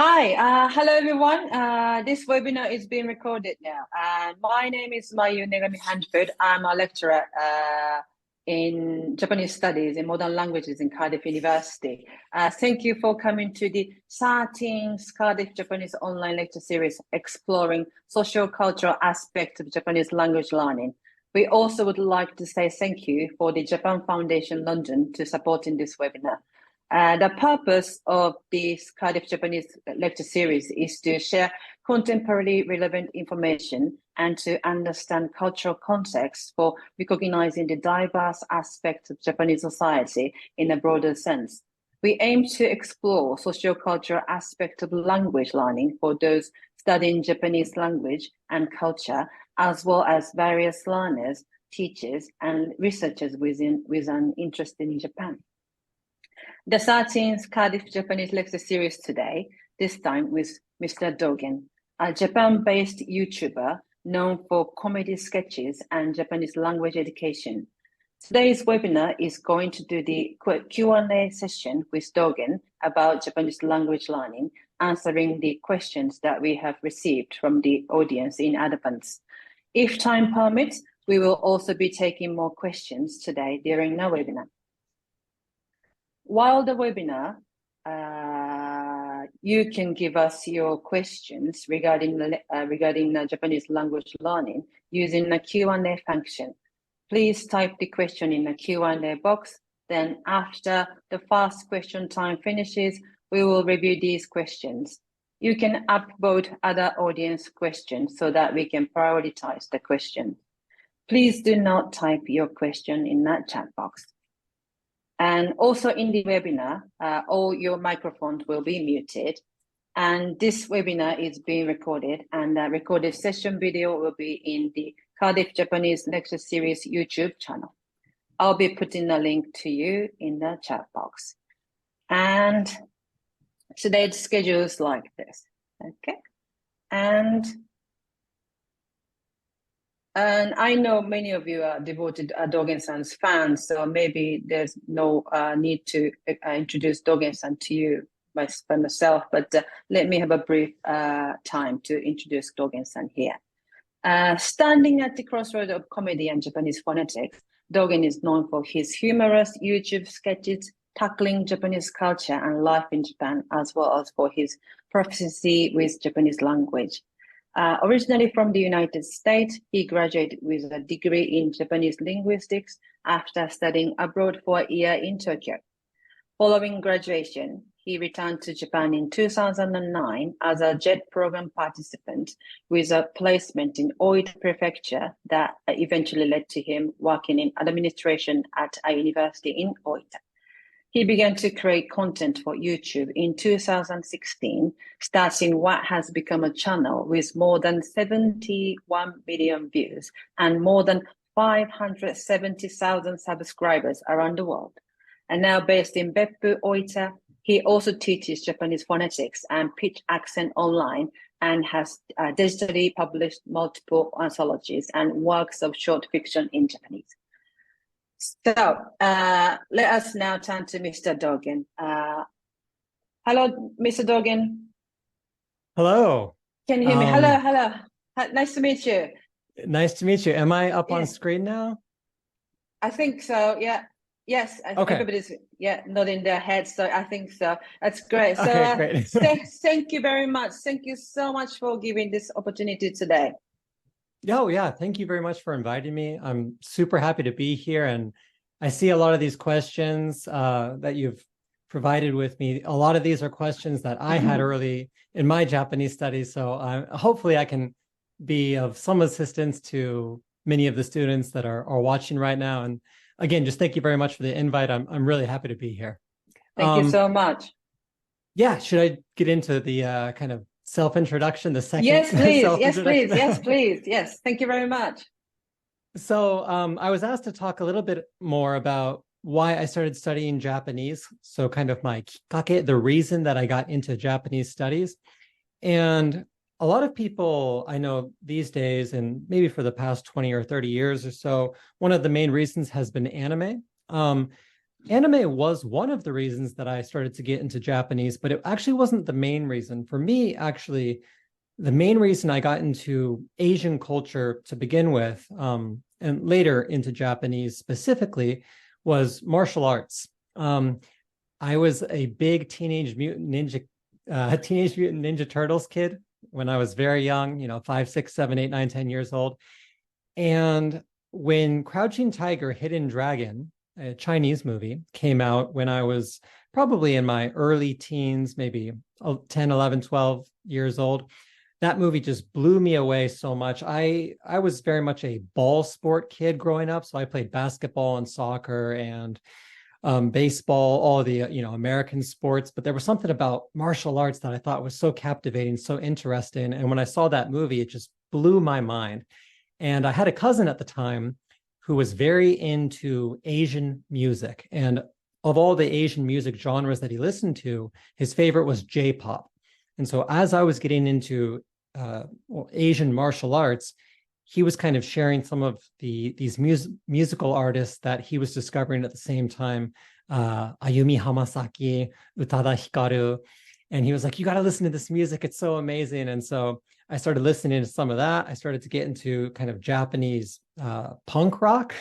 Hi, hello everyone. This webinar is being recorded now. My name is Mayu Negami Hanford. I'm a lecturer in Japanese studies in modern languages in Cardiff University. Thank you for coming to the 13th Cardiff Japanese online lecture series exploring socio-cultural aspects of Japanese language learning. We also would like to say thank you for the Japan Foundation London to supporting this webinar. The purpose of this Cardiff Japanese lecture series is to share contemporary relevant information and to understand cultural context for recognizing the diverse aspects of Japanese society in a broader sense. We aim to explore sociocultural aspects of language learning for those studying Japanese language and culture, as well as various learners, teachers, and researchers with an interest in Japan. The 13th Cardiff Japanese lecture series today, this time with Mr. Dogen, a Japan-based YouTuber known for comedy sketches and Japanese language education. Today's webinar is going to do the Q&A session with Dogen about Japanese language learning, answering the questions that we have received from the audience in advance. If time permits, we will also be taking more questions today during the webinar. While the webinar, you can give us your questions regarding Japanese language learning using the Q&A function. Please type the question in the Q&A box. Then after the first question time finishes, we will review these questions. You can upvote other audience questions so that we can prioritize the question. Please do not type your question in that chat box. And also in the webinar, all your microphones will be muted. And this webinar is being recorded, and the recorded session video will be in the Cardiff Japanese Lecture Series YouTube channel. I'll be putting a link to you in the chat box. And today's schedule is like this, okay? And I know many of you are devoted Dogen-san's fans, so maybe there's no need to introduce Dogen-san to you by myself, but let me have a brief time to introduce Dogen-san here. Standing at the crossroad of comedy and Japanese phonetics, Dogen is known for his humorous YouTube sketches tackling Japanese culture and life in Japan, as well as for his proficiency with Japanese language. Originally from the United States, he graduated with a degree in Japanese linguistics after studying abroad for a year in Tokyo. Following graduation, he returned to Japan in 2009 as a JET program participant with a placement in Oita Prefecture that eventually led to him working in administration at a university in Oita. He began to create content for YouTube in 2016, starting what has become a channel with more than 71 million views and more than 570,000 subscribers around the world. And now based in Beppu, Oita, he also teaches Japanese phonetics and pitch accent online and has digitally published multiple anthologies and works of short fiction in Japanese. So let us now turn to Mr. Dogen. Hello, Mr. Dogen. Hello. Can you hear me? Hello. Nice to meet you. Nice to meet you. Am I up on screen now? I think so, yeah. Yes, okay. Everybody's nodding their heads, so I think so. That's great. So okay, great. Thank you very much. Thank you so much for giving this opportunity today. Oh, yeah. Thank you very much for inviting me. I'm super happy to be here. And I see a lot of these questions that you've provided with me. A lot of these are questions that I had early in my Japanese studies. So hopefully I can be of some assistance to many of the students that are watching right now. And again, just thank you very much for the invite. I'm really happy to be here. Thank you so much. Yeah. Should I get into the kind of self-introduction, the second? Yes, please. Yes, please. Yes, thank you very much. So I was asked to talk a little bit more about why I started studying Japanese. So kind of my kikkake, the reason that I got into Japanese studies. And a lot of people I know these days, and maybe for the past 20 or 30 years or so, one of the main reasons has been anime. anime was one of the reasons that I started to get into Japanese, but it actually wasn't the main reason. For me, actually, the main reason I got into Asian culture to begin with, and later into Japanese specifically, was martial arts. I was a big Teenage Mutant Ninja Turtles kid when I was very young, 5, 6, 7, 8, 9, 10 years old. And when Crouching Tiger, Hidden Dragon, a Chinese movie, came out when I was probably in my early teens, maybe 10, 11, 12 years old, that movie just blew me away so much. I was very much a ball sport kid growing up. So I played basketball and soccer and baseball, all the American sports, but there was something about martial arts that I thought was so captivating, so interesting. And when I saw that movie, it just blew my mind. And I had a cousin at the time who was very into Asian music. And of all the Asian music genres that he listened to, his favorite was J-pop. And so as I was getting into Asian martial arts, he was kind of sharing some of these musical artists that he was discovering at the same time, Ayumi Hamasaki, Utada Hikaru. And he was like, you got to listen to this music. It's so amazing. And so I started listening to some of that. I started to get into kind of Japanese punk rock.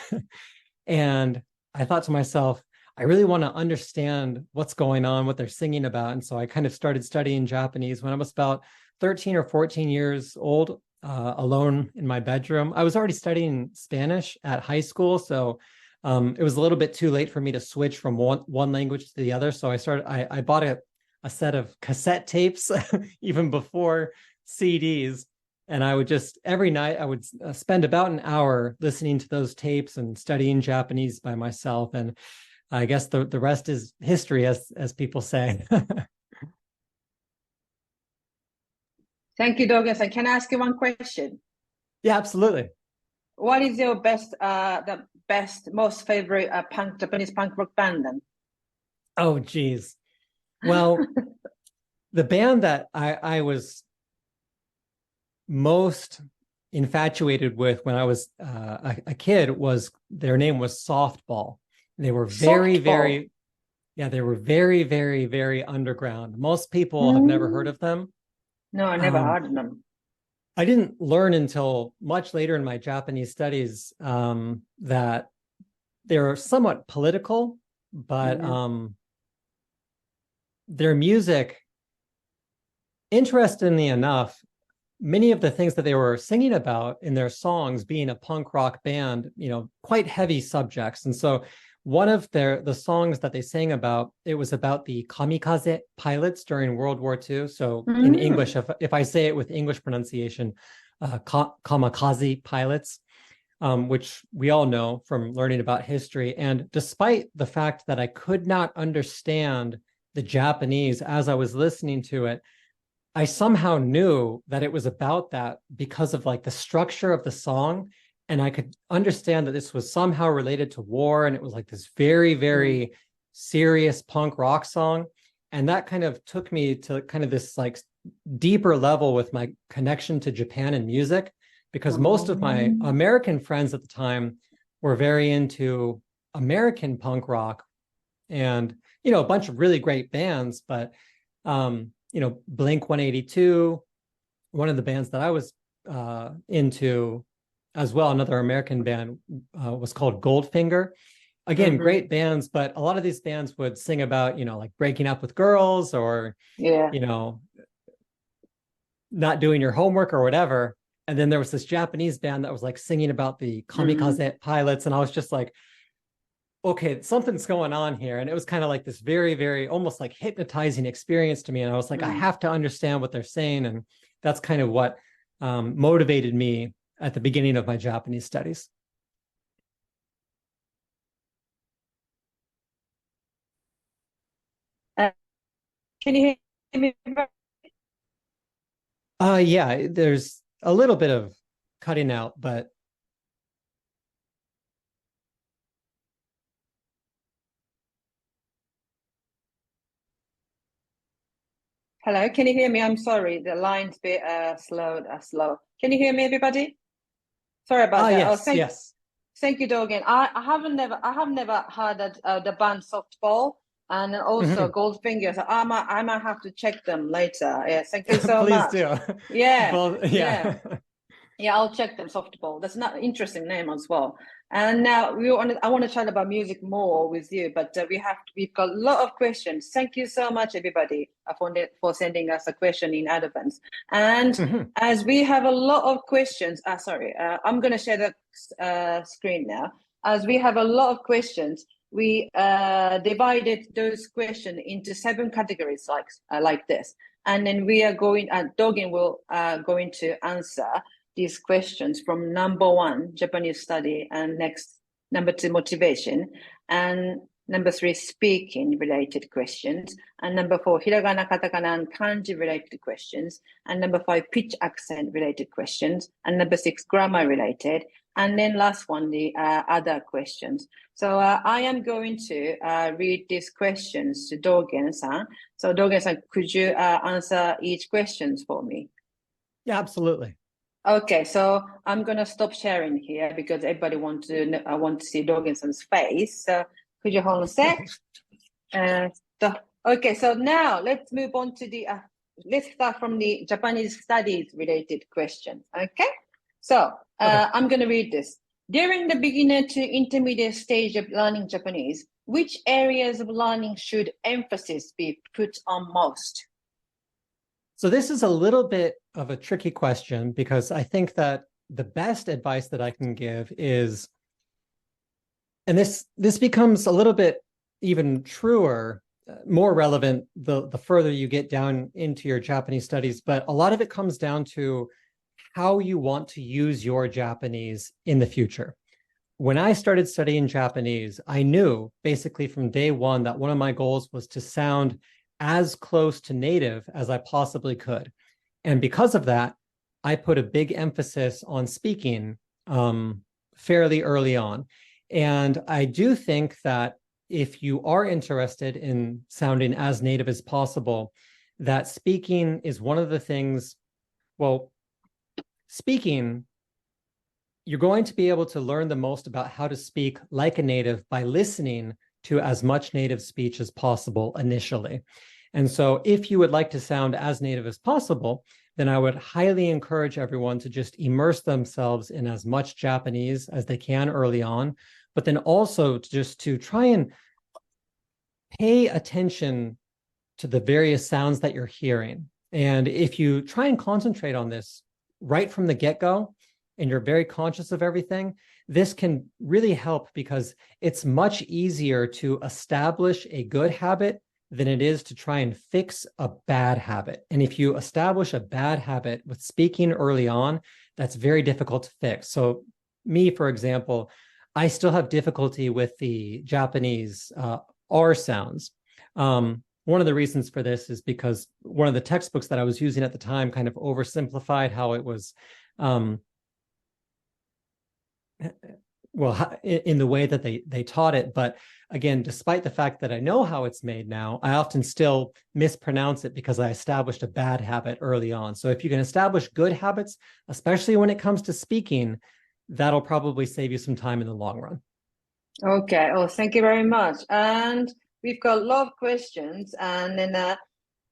And I thought to myself, I really want to understand what's going on, what they're singing about. And so I kind of started studying Japanese when I was about 13 or 14 years old, alone in my bedroom. I was already studying Spanish at high school. So it was a little bit too late for me to switch from one language to the other. So I bought a set of cassette tapes even before CDs. And I would just, every night, I would spend about an hour listening to those tapes and studying Japanese by myself. And I guess the rest is history, as people say. Thank you, Dogen. Can I ask you one question? Yeah, absolutely. What is your most favorite Japanese punk rock band then? Oh, geez. Well, the band that I was most infatuated with when I was a kid their name was Softball. They were very, very, they were very, very, very underground. Most people have never heard of them. No, I never heard of them. I didn't learn until much later in my Japanese studies that they're somewhat political, but their music, interestingly enough, many of the things that they were singing about in their songs, being a punk rock band, quite heavy subjects. And so one of the songs that they sang about, it was about the kamikaze pilots during World War II. So in English, if I say it with English pronunciation, kamikaze pilots, which we all know from learning about history. And despite the fact that I could not understand the Japanese as I was listening to it, I somehow knew that it was about that because of like the structure of the song. And I could understand that this was somehow related to war. And it was like this very, very serious punk rock song. And that kind of took me to kind of this like deeper level with my connection to Japan and music, because most of my American friends at the time were very into American punk rock and, a bunch of really great bands. But, Blink 182, one of the bands that I was into as well, another American band was called Goldfinger. Again, great bands, but a lot of these bands would sing about, like breaking up with girls or, not doing your homework or whatever. And then there was this Japanese band that was like singing about the kamikaze pilots. And I was just like, okay, something's going on here. And it was kind of like this very, very almost like hypnotizing experience to me. And I was like, I have to understand what they're saying. And that's kind of what motivated me at the beginning of my Japanese studies. Can you hear me? Yeah, there's a little bit of cutting out, but Hello, can you hear me? I'm sorry, the line's a bit slow. Can you hear me, everybody? Sorry about that. Yes, yes. Thank you, Dogen. I have never heard that the band softball and also Mhm. Goldfinger. So I might have to check them later. Yeah, thank you so Please much. do. Yeah, Both, yeah. yeah. Yeah, I'll check them. Softball. That's not interesting name as well. And now I want to chat about music more with you, but we've got a lot of questions. Thank you so much, everybody, for sending us a question in advance. And Mhm. as we have a lot of questions, I'm going to share the screen now. As we have a lot of questions, we divided those questions into 7 categories, like this, and then we are going. Dogen will going to answer these questions from number 1, Japanese study, and next, number 2, motivation, and number 3, speaking related questions, and number 4, hiragana, katakana, and kanji related questions, and number 5, pitch accent related questions, and number 6, grammar related, and then last one, the other questions. So I am going to read these questions to Dogen-san. So Dogen-san, could you answer each questions for me? Yeah, absolutely. Okay, so I'm gonna stop sharing here because everybody I want to see Dogensen's face. So could you hold on a sec? Okay, so now let's move on to the let's start from the Japanese studies related question. Okay, so Okay. I'm gonna read this. During the beginner to intermediate stage of learning Japanese, which areas of learning should emphasis be put on most? So this is a little bit of a tricky question because I think that the best advice that I can give is, and this becomes a little bit even truer, more relevant the further you get down into your Japanese studies, but a lot of it comes down to how you want to use your Japanese in the future. When I started studying Japanese, I knew basically from day one that one of my goals was to sound as close to native as I possibly could. And because of that, I put a big emphasis on speaking fairly early on. And I do think that if you are interested in sounding as native as possible, that speaking is one of the things, well, speaking, you're going to be able to learn the most about how to speak like a native by listening to as much native speech as possible initially. And so if you would like to sound as native as possible, then I would highly encourage everyone to just immerse themselves in as much Japanese as they can early on, but then also just to try and pay attention to the various sounds that you're hearing. And if you try and concentrate on this right from the get-go, and you're very conscious of everything, this can really help because it's much easier to establish a good habit than it is to try and fix a bad habit. And if you establish a bad habit with speaking early on, that's very difficult to fix. So me, for example, I still have difficulty with the Japanese R sounds. One of the reasons for this is because one of the textbooks that I was using at the time kind of oversimplified how it was in the way that they taught it. But again, despite the fact that I know how it's made now, I often still mispronounce it because I established a bad habit early on. So if you can establish good habits, especially when it comes to speaking, that'll probably save you some time in the long run. Okay. Oh, thank you very much. And we've got a lot of questions, and then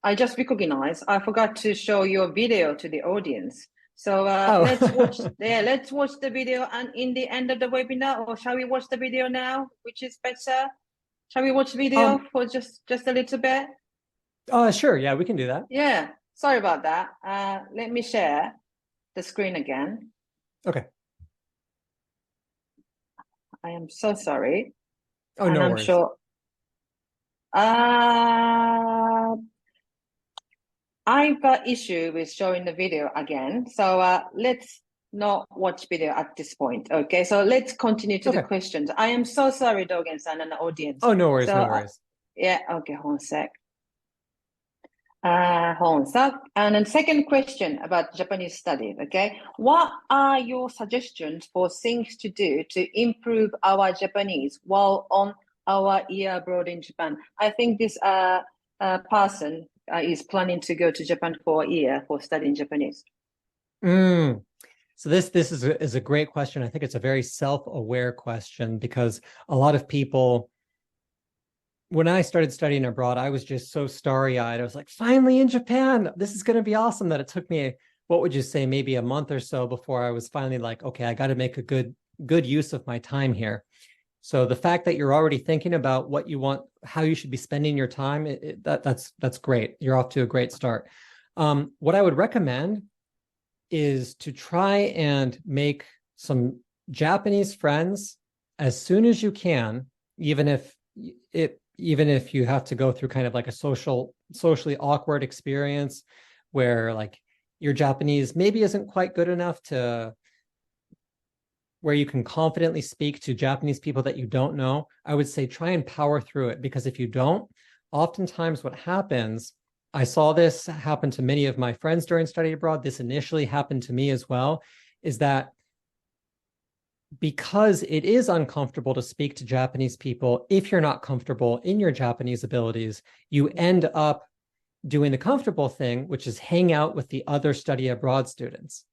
I just recognized I forgot to show your video to the audience. So let's watch. Oh, Yeah, let's watch the video, and in the end of the webinar, or shall we watch the video now? Which is better? Shall we watch the video for just a little bit? Sure. Yeah, we can do that. Yeah. Sorry about that. Let me share the screen again. Okay. I am so sorry. Oh, And no I'm worries. sure. I've got issue with showing the video again. So let's not watch video at this point. Okay, so let's continue to the Okay. questions. I am so sorry, Dogen-san and the audience. Oh, no worries. So No worries. yeah, okay, hold on a sec. Hold on a sec. And then second question about Japanese studies, okay? What are your suggestions for things to do to improve our Japanese while on our year abroad in Japan? I think this person is planning to go to Japan for a year for studying Japanese. So this is a great question. I think it's a very self-aware question because a lot of people, when I started studying abroad, I was just so starry-eyed. I was like, finally in Japan, this is going to be awesome. That it took me, what would you say, maybe a month or so before I was finally like, okay, I got to make a good use of my time here. So the fact that you're already thinking about what you want, how you should be spending your time, that's great. You're off to a great start. What I would recommend is to try and make some Japanese friends as soon as you can, even if you have to go through kind of like a socially awkward experience where like your Japanese maybe isn't quite good enough to where you can confidently speak to Japanese people that you don't know. I would say try and power through it, because if you don't, oftentimes what happens, I saw this happen to many of my friends during study abroad, this initially happened to me as well, is that because it is uncomfortable to speak to Japanese people, if you're not comfortable in your Japanese abilities, you end up doing the comfortable thing, which is hang out with the other study abroad students.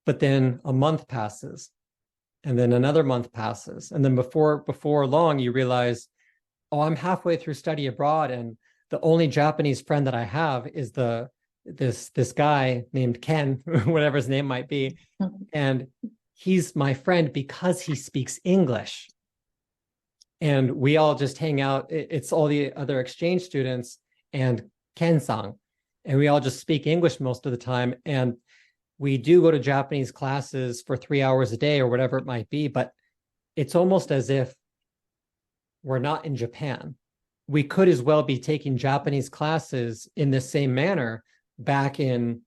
But then a month passes, and then another month passes, and then before long, you realize, oh, I'm halfway through study abroad, and the only Japanese friend that I have is this guy named Ken, whatever his name might be, and he's my friend because he speaks English. And we all just hang out. It's all the other exchange students and Ken-san, and we all just speak English most of the time. And we do go to Japanese classes for 3 hours a day or whatever it might be, but it's almost as if we're not in Japan. We could as well be taking Japanese classes in the same manner back in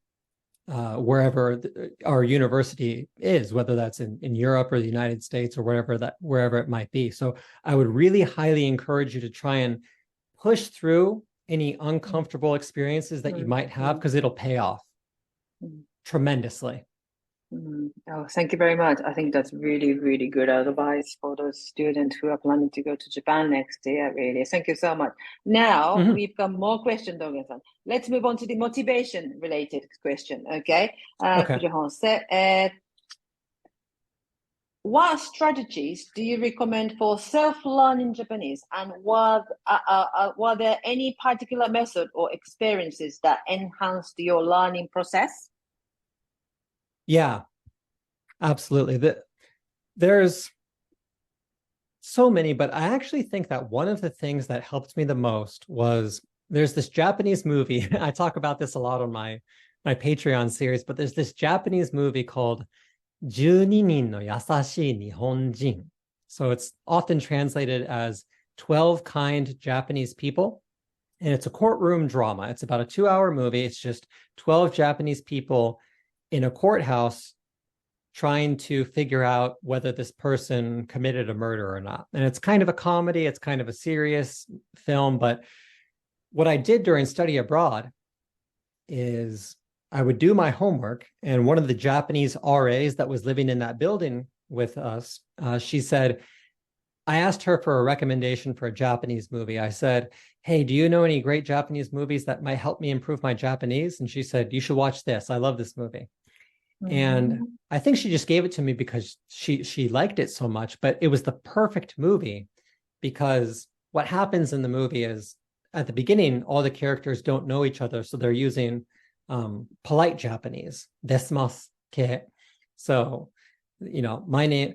wherever our university is, whether that's in Europe or the United States or wherever it might be. So I would really highly encourage you to try and push through any uncomfortable experiences that you might have, because it'll pay off tremendously. Oh, thank you very much. I think that's really, really good advice for those students who are planning to go to Japan next year. Really, thank you so much. Now we've got more questions, Dogen-san. Let's move on to the motivation-related question. Okay. Okay. What strategies do you recommend for self-learning Japanese, and were there any particular method or experiences that enhanced your learning process? Yeah, absolutely. There's so many, but I actually think that one of the things that helped me the most was, there's this Japanese movie. I talk about this a lot on my Patreon series, but there's this Japanese movie called 12人の優しい日本人. So it's often translated as 12 kind Japanese people. And it's a courtroom drama. It's about a 2-hour movie. It's just 12 Japanese people in a courthouse trying to figure out whether this person committed a murder or not. And it's kind of a comedy. It's kind of a serious film. But what I did during study abroad is I would do my homework, and one of the Japanese RAs that was living in that building with us, she said, I asked her for a recommendation for a Japanese movie. I said, hey, do you know any great Japanese movies that might help me improve my Japanese? And she said, you should watch this. I love this movie. And I think she just gave it to me because she liked it so much, but it was the perfect movie, because what happens in the movie is, at the beginning, all the characters don't know each other. So they're using polite Japanese, desmasu ke. So, my name,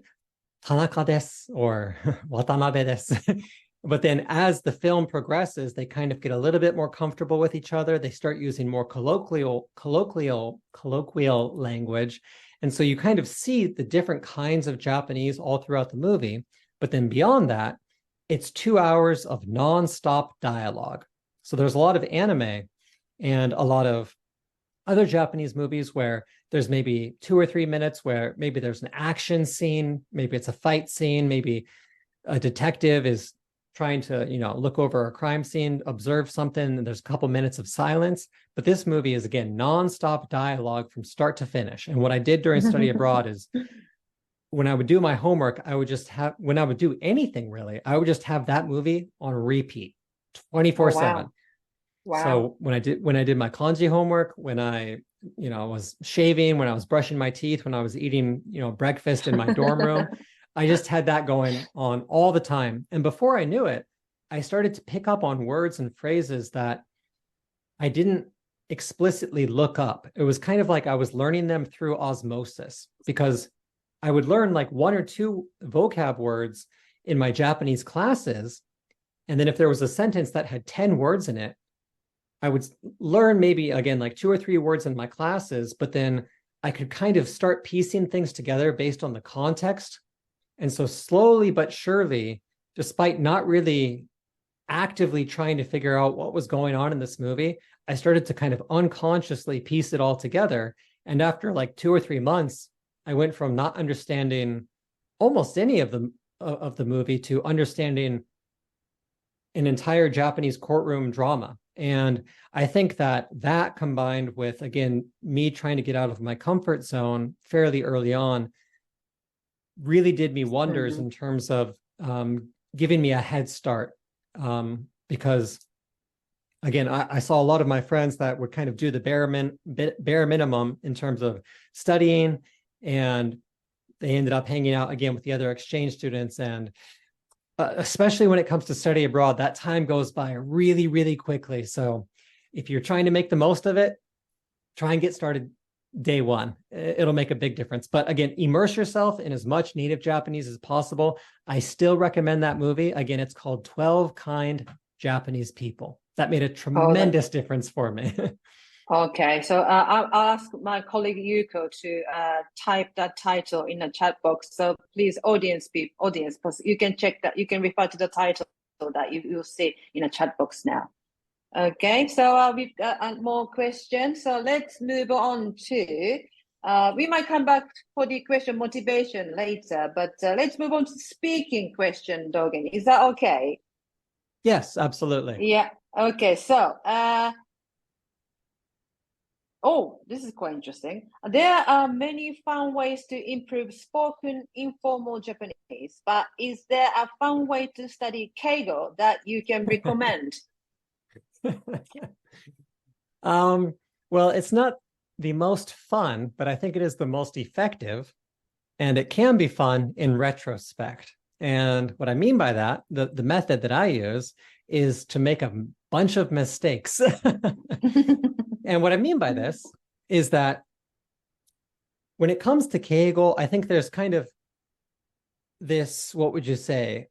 Tanaka desu, or Watanabe desu. But then as the film progresses, they kind of get a little bit more comfortable with each other. They start using more colloquial language. And so you kind of see the different kinds of Japanese all throughout the movie. But then beyond that, it's 2 hours of nonstop dialogue. So there's a lot of anime and a lot of other Japanese movies where there's maybe 2 or 3 minutes where maybe there's an action scene, maybe it's a fight scene, maybe a detective is trying to, look over a crime scene, observe something, and there's a couple minutes of silence. But this movie is, again, nonstop dialogue from start to finish. And what I did during study abroad is, when I would do my homework, when I would do anything really, I would just have that movie on repeat 24/7. Wow. So when I did my kanji homework, when I was shaving, when I was brushing my teeth, when I was eating, breakfast in my dorm room. I just had that going on all the time. And before I knew it, I started to pick up on words and phrases that I didn't explicitly look up. It was kind of like I was learning them through osmosis, because I would learn like one or two vocab words in my Japanese classes. And then if there was a sentence that had 10 words in it, I would learn maybe again like 2 or 3 words in my classes, but then I could kind of start piecing things together based on the context. And so slowly but surely, despite not really actively trying to figure out what was going on in this movie, I started to kind of unconsciously piece it all together. And after like 2 or 3 months, I went from not understanding almost any of the movie to understanding an entire Japanese courtroom drama. And I think that combined with, again, me trying to get out of my comfort zone fairly early on really did me wonders in terms of giving me a head start. Because again, I saw a lot of my friends that would kind of do the bare minimum in terms of studying, and they ended up hanging out again with the other exchange students. And especially when it comes to study abroad, that time goes by really, really quickly. So if you're trying to make the most of it, try and get started day one. It'll make a big difference. But again, immerse yourself in as much native Japanese as possible. I still recommend that movie. Again, it's called 12 Kind Japanese People. That made a tremendous difference for me. Okay, so I'll ask my colleague Yuko to type that title in the chat box. So please, audience, you can check that. You can refer to the title that you'll see in the chat box now. Okay, so we've got more questions. So let's move on to, we might come back for the question motivation later, but let's move on to speaking question, Dogen. Is that okay? Yes, absolutely. Yeah, okay, so, oh, this is quite interesting. There are many fun ways to improve spoken informal Japanese, but is there a fun way to study Keigo that you can recommend? Well, it's not the most fun, but I think it is the most effective, and it can be fun in retrospect. And what I mean by that, the method that I use is to make a bunch of mistakes. And what I mean by this is that when it comes to Keigo, I think there's kind of this, what would you say,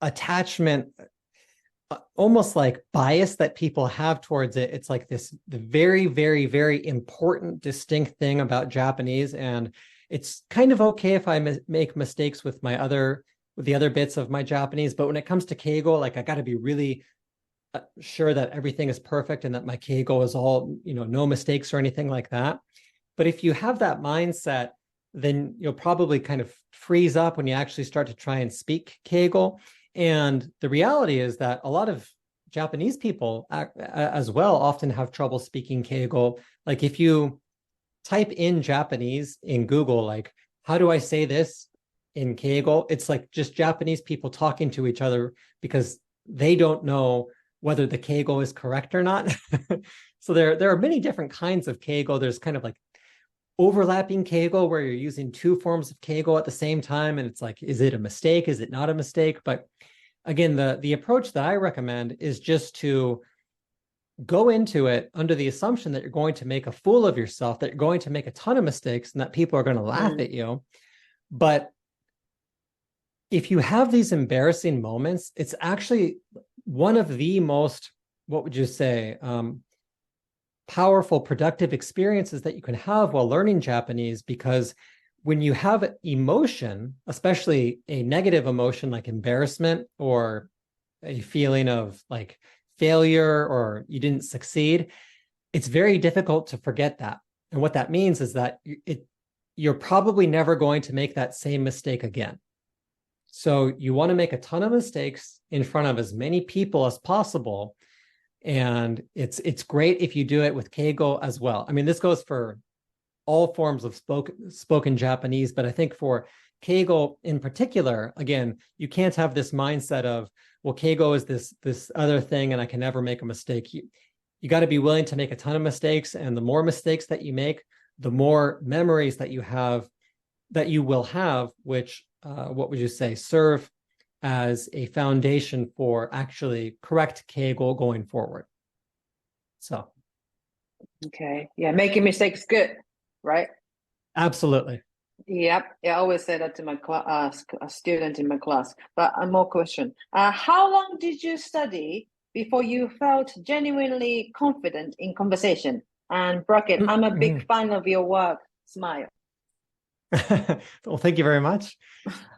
attachment, almost like bias that people have towards it. It's like the very, very, very important, distinct thing about Japanese. And it's kind of okay if I make mistakes with the other bits of my Japanese. But when it comes to Keigo, like I got to be really sure that everything is perfect and that my Keigo is all, no mistakes or anything like that. But if you have that mindset, then you'll probably kind of freeze up when you actually start to try and speak Keigo. And the reality is that a lot of Japanese people as well often have trouble speaking Keigo. Like if you type in Japanese in Google, like, how do I say this in Keigo? It's like just Japanese people talking to each other because they don't know whether the Keigo is correct or not. So there are many different kinds of Keigo. There's kind of like overlapping Keigo where you're using two forms of Keigo at the same time. And it's like, is it a mistake? Is it not a mistake? But again, the approach that I recommend is just to go into it under the assumption that you're going to make a fool of yourself, that you're going to make a ton of mistakes and that people are going to laugh at you. But if you have these embarrassing moments, it's actually one of the most, what would you say, powerful, productive experiences that you can have while learning Japanese, because when you have emotion, especially a negative emotion like embarrassment or a feeling of like failure or you didn't succeed, it's very difficult to forget that. And what that means is that you're probably never going to make that same mistake again. So you want to make a ton of mistakes in front of as many people as possible. And it's great if you do it with Keigo as well. I mean, this goes for all forms of spoken Japanese, but I think for Keigo in particular, again, you can't have this mindset of, well, Keigo is this other thing and I can never make a mistake. you got to be willing to make a ton of mistakes. And the more mistakes that you make, the more memories that you have, that you will have, which, what would you say, serve as a foundation for actually correct Kegel going forward. So. Okay. Yeah. Making mistakes good, right? Absolutely. Yep. Yeah, I always say that to my a student in my class. But more question. How long did you study before you felt genuinely confident in conversation? And bracket, I'm a big fan of your work. Smile. Well, thank you very much.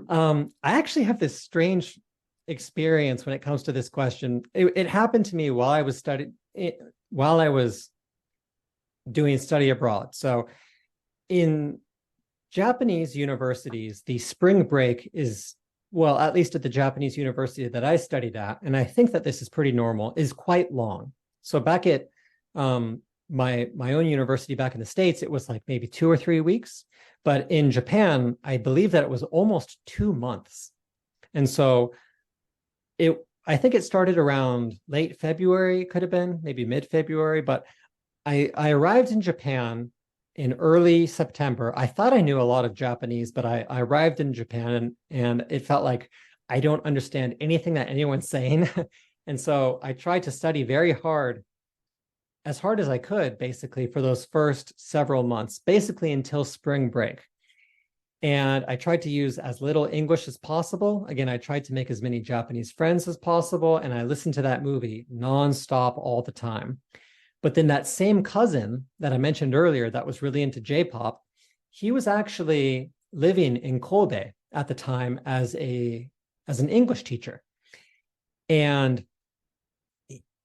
I actually have this strange experience when it comes to this question. It happened to me while I was doing study abroad. So in Japanese universities, the spring break is, well, at least at the Japanese university that I studied at, and I think that this is pretty normal, is quite long. So back at my own university back in the States, it was like maybe 2 or 3 weeks. But in Japan, I believe that it was almost 2 months. And so I think it started around late February, could have been maybe mid-February, but I arrived in Japan in early September. I thought I knew a lot of Japanese, but I arrived in Japan and it felt like I don't understand anything that anyone's saying. And so I tried to study very hard, as hard as I could, basically, for those first several months, basically until spring break. And I tried to use as little English as possible. Again, I tried to make as many Japanese friends as possible. And I listened to that movie nonstop all the time. But then that same cousin that I mentioned earlier that was really into J-pop, he was actually living in Kobe at the time as an English teacher. And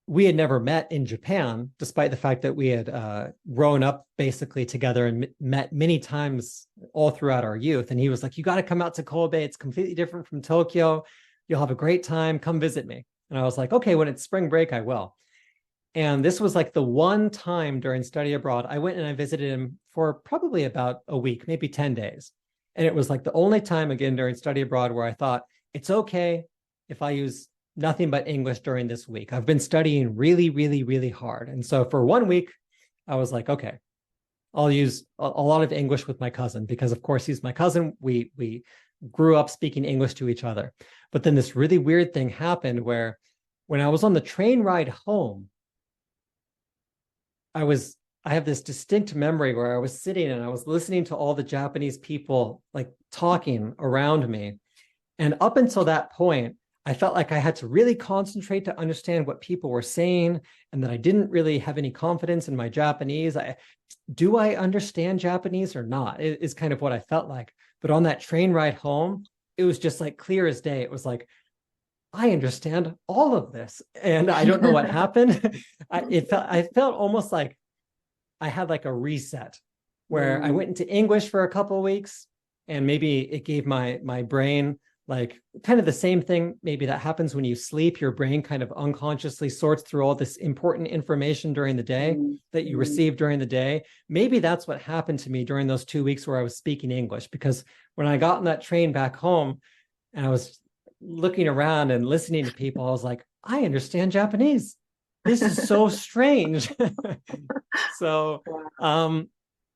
we had never met in Japan, despite the fact that we had grown up basically together and met many times all throughout our youth. And he was like, you got to come out to Kobe. It's completely different from Tokyo. You'll have a great time. Come visit me. And I was like, okay, when it's spring break, I will. And this was like the one time during study abroad, I went and I visited him for probably about a week, maybe 10 days. And it was like the only time again during study abroad where I thought, it's okay if I use nothing but English during this week. I've been studying really, really, really hard. And so for 1 week, I was like, okay, I'll use a lot of English with my cousin because of course he's my cousin. We grew up speaking English to each other. But then this really weird thing happened where when I was on the train ride home, I have this distinct memory where I was sitting and I was listening to all the Japanese people like talking around me. And up until that point, I felt like I had to really concentrate to understand what people were saying and that I didn't really have any confidence in my Japanese. Do I understand Japanese or not? Is kind of what I felt like. But on that train ride home, it was just like clear as day. It was like, I understand all of this. And I don't know what happened. I felt almost like I had like a reset where I went into English for a couple of weeks and maybe it gave my brain like kind of the same thing maybe that happens when you sleep. Your brain kind of unconsciously sorts through all this important information during the day that you receive during the day. Maybe that's what happened to me during those 2 weeks where I was speaking English, because when I got on that train back home and I was looking around and listening to people, I was like, I understand Japanese. This is so strange. So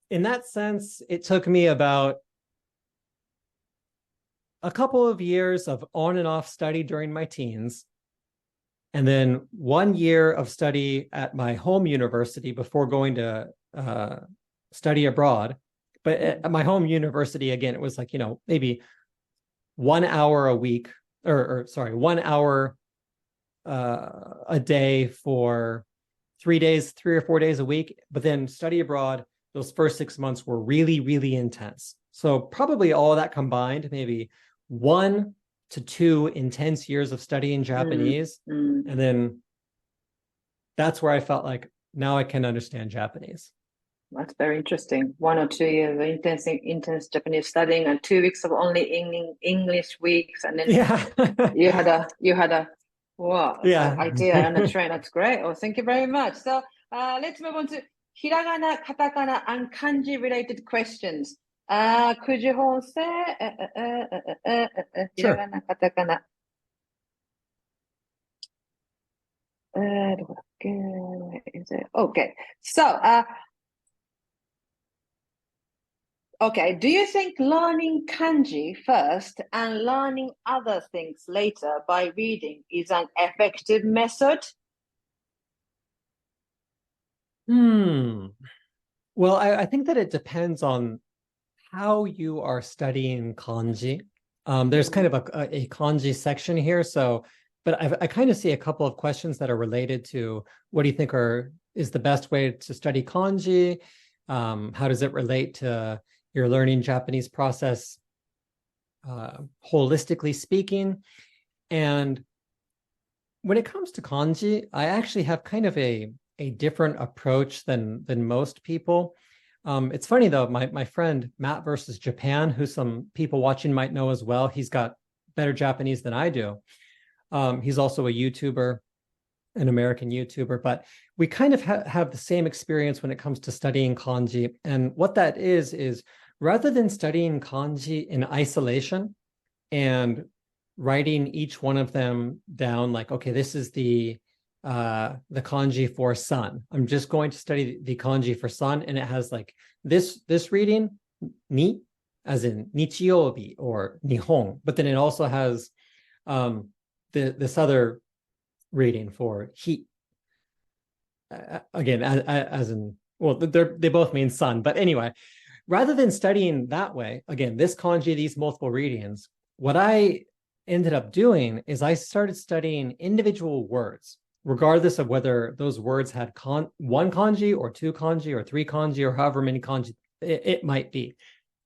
in that sense, it took me about a couple of years of on and off study during my teens, and then 1 year of study at my home university before going to study abroad. But at my home university, again, it was like, maybe 1 hour a week, or sorry, 1 hour a day for 3 days, 3 or 4 days a week. But then study abroad, those first 6 months were really, really intense. So probably all of that combined, maybe 1 to 2 intense years of studying Japanese. And then that's where I felt like now I can understand Japanese. That's very interesting. 1 or 2 years of intense Japanese studying and 2 weeks of only English weeks, and then you had a idea on the train. That's great. Oh, thank you very much. So let's move on to hiragana, katakana, and kanji related questions. Could you hold say hiragana, katakana? Where is it? Okay. So, okay. Do you think learning kanji first and learning other things later by reading is an effective method? Well, I think that it depends on how you are studying kanji. There's kind of a kanji section here, so but I kind of see a couple of questions that are related to what do you think is the best way to study kanji? How does it relate to your learning Japanese process, holistically speaking? And when it comes to kanji, I actually have kind of a different approach than most people. It's funny though, my friend Matt versus Japan, who some people watching might know as well, he's got better Japanese than I do. He's also a YouTuber, an American YouTuber, but we kind of have the same experience when it comes to studying kanji. And what that is rather than studying kanji in isolation and writing each one of them down, like, okay, this is the kanji for sun. I'm just going to study the kanji for sun, and it has like this reading, ni, as in nichiyobi or nihon, but then it also has this other reading for he. Again, as in, well, they both mean sun, but anyway, rather than studying that way, again, this kanji, these multiple readings, what I ended up doing is I started studying individual words, regardless of whether those words had one kanji or two kanji or three kanji or however many kanji it might be.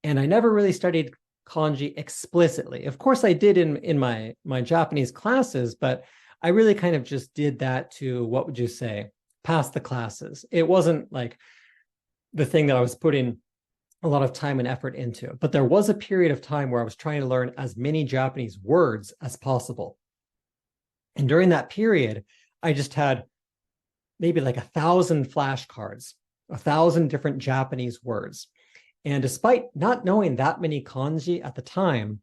And I never really studied kanji explicitly. Of course, I did in my Japanese classes, but I really kind of just did that to, what would you say, pass the classes. It wasn't like the thing that I was putting a lot of time and effort into. But there was a period of time where I was trying to learn as many Japanese words as possible. And during that period, I just had maybe like 1,000 flashcards, 1,000 different Japanese words. And despite not knowing that many kanji at the time,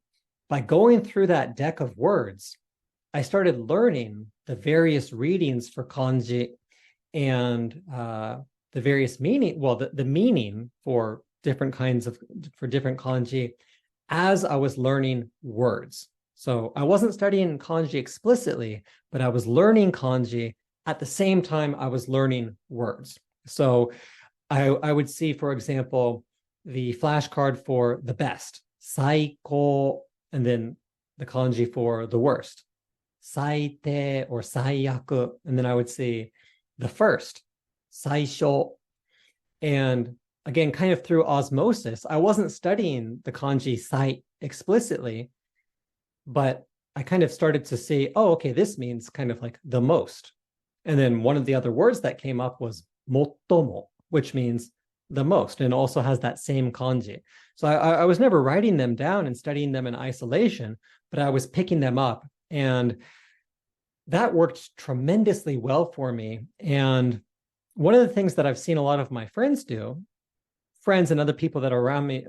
by going through that deck of words, I started learning the various readings for kanji and the various meaning, well, the meaning for different kanji as I was learning words. So I wasn't studying kanji explicitly, but I was learning kanji at the same time I was learning words. So I would see, for example, the flashcard for the best, saiko, and then the kanji for the worst, saite or saiyaku, and then I would see the first, saisho. And again, kind of through osmosis, I wasn't studying the kanji sai explicitly, but I kind of started to see, oh, okay, this means kind of like the most. And then one of the other words that came up was motomo, which means the most, and also has that same kanji. So I was never writing them down and studying them in isolation, but I was picking them up. And that worked tremendously well for me. And one of the things that I've seen a lot of my friends do, friends and other people that are around me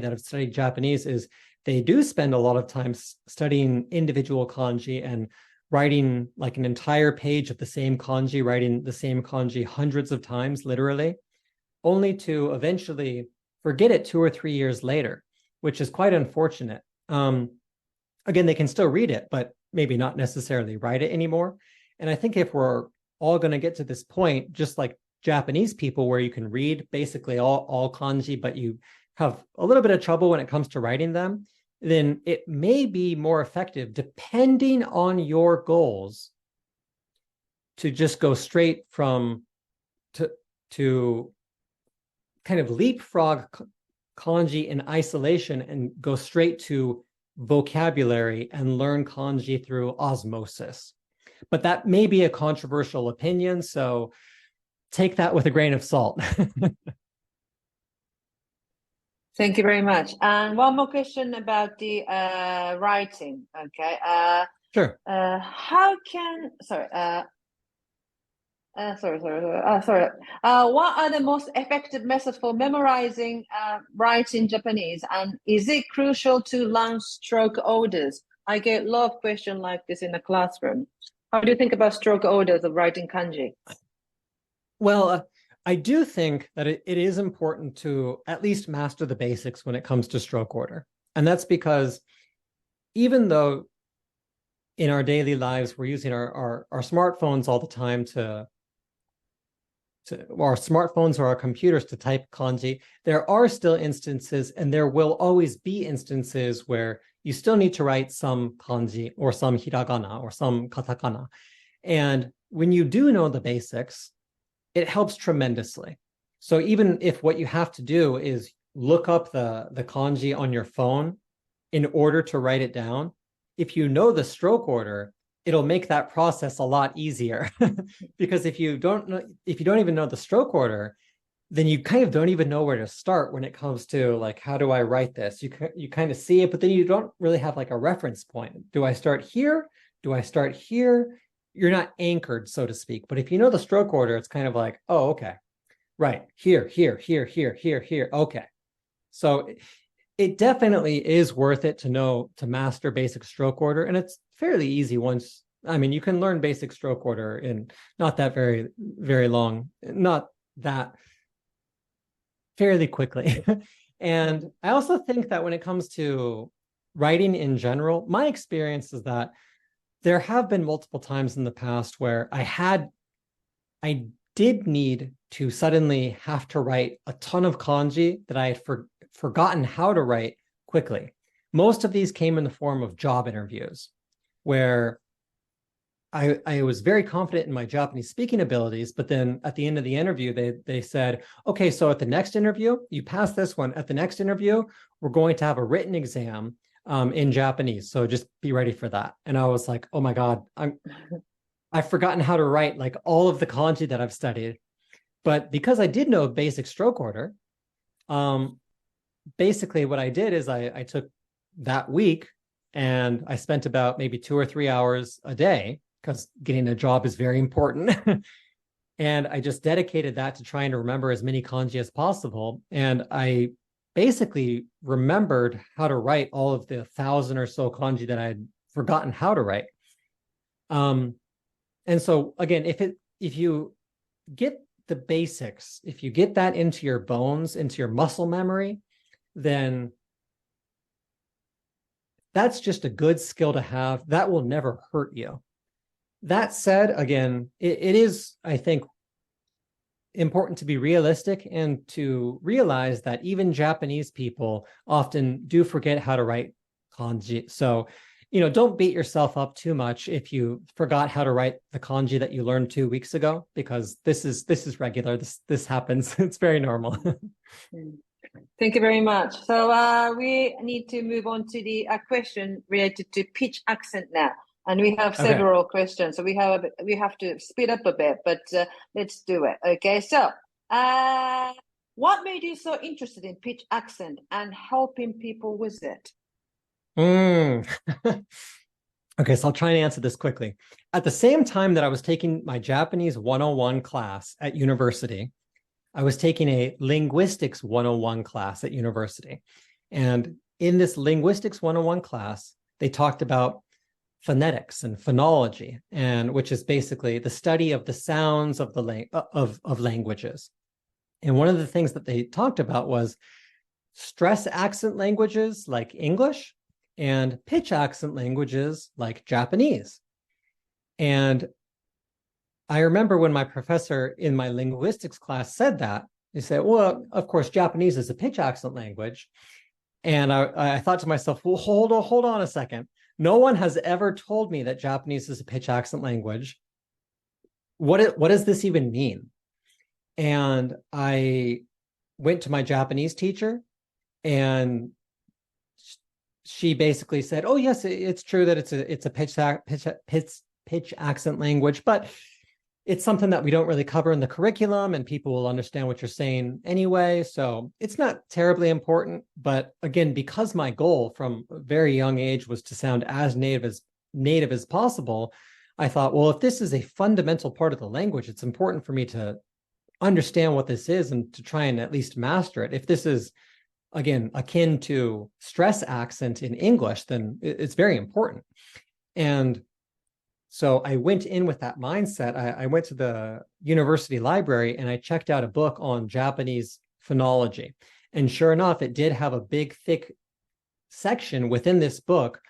that have studied Japanese, is they do spend a lot of time studying individual kanji and writing like an entire page of the same kanji, writing the same kanji hundreds of times, literally, only to eventually forget it 2 or 3 years later, which is quite unfortunate. Again, they can still read it, but maybe not necessarily write it anymore. And I think if we're all going to get to this point, just like Japanese people, where you can read basically all kanji, but you have a little bit of trouble when it comes to writing them, then it may be more effective, depending on your goals, to just go straight from to kind of leapfrog kanji in isolation and go straight to vocabulary and learn kanji through osmosis. But that may be a controversial opinion, so take that with a grain of salt. Thank you very much. And one more question about the writing. Okay. Sure. How can what are the most effective methods for memorizing writing Japanese? And is it crucial to learn stroke orders? I get a lot of questions like this in the classroom. How do you think about stroke orders of writing kanji? Well, I do think that it is important to at least master the basics when it comes to stroke order. And that's because even though in our daily lives we're using our smartphones all the time our smartphones or our computers to type kanji, there are still instances, and there will always be instances where you still need to write some kanji or some hiragana or some katakana. And when you do know the basics, it helps tremendously. So even if what you have to do is look up the kanji on your phone in order to write it down, if you know the stroke order, it'll make that process a lot easier. Because if you don't even know the stroke order, then you kind of don't even know where to start when it comes to like, how do I write this? You kind of see it, but then you don't really have like a reference point. Do I start here? Do I start here? You're not anchored, so to speak. But if you know the stroke order, it's kind of like, oh, okay, right, here, here, here, here, here, here. Okay. So it definitely is worth it to master basic stroke order. And it's fairly easy once, I mean, you can learn basic stroke order in not that very, very long, not that fairly quickly. And I also think that when it comes to writing in general, my experience is that there have been multiple times in the past where I did need to suddenly have to write a ton of kanji that I had forgotten how to write quickly. Most of these came in the form of job interviews where I was very confident in my Japanese speaking abilities, but then at the end of the interview, they said, okay, so at the next interview, you pass this one. At the next interview, we're going to have a written exam in Japanese. So just be ready for that. And I was like, oh my God, I've forgotten how to write like all of the kanji that I've studied. But because I did know basic stroke order, basically what I did is I took that week and I spent about maybe 2 or 3 hours a day, because getting a job is very important. And I just dedicated that to trying to remember as many kanji as possible. And I basically remembered how to write all of the 1,000 or so kanji that I had forgotten how to write. And so again, if you get the basics, if you get that into your bones, into your muscle memory, then that's just a good skill to have. That will never hurt you. That said, again, it is, I think, important to be realistic and to realize that even Japanese people often do forget how to write kanji. So, don't beat yourself up too much if you forgot how to write the kanji that you learned 2 weeks ago, because this is regular. This happens. It's very normal. Thank you very much. So we need to move on to the question related to pitch accent now. And we have several questions, so we have to speed up a bit, but let's do it. Okay, so what made you so interested in pitch accent and helping people with it? Okay, so I'll try and answer this quickly. At the same time that I was taking my Japanese 101 class at university, I was taking a linguistics 101 class at university. And in this linguistics 101 class, they talked about phonetics and phonology, and which is basically the study of the sounds of of languages. And one of the things that they talked about was stress accent languages like English and pitch accent languages like Japanese. And I remember when my professor in my linguistics class said that, he said, well, of course, Japanese is a pitch accent language. And I thought to myself, well, hold on a second. No one has ever told me that Japanese is a pitch accent language. What does this even mean? And I went to my Japanese teacher, and she basically said, oh, yes, it's true that it's a pitch accent language, but it's something that we don't really cover in the curriculum, and people will understand what you're saying anyway. So it's not terribly important. But again, because my goal from a very young age was to sound as native as possible, I thought, well, if this is a fundamental part of the language, it's important for me to understand what this is and to try and at least master it. If this is, again, akin to stress accent in English, then it's very important. And So I went in with that mindset. I went to the university library and I checked out a book on Japanese phonology. And sure enough, it did have a big, thick section within this book.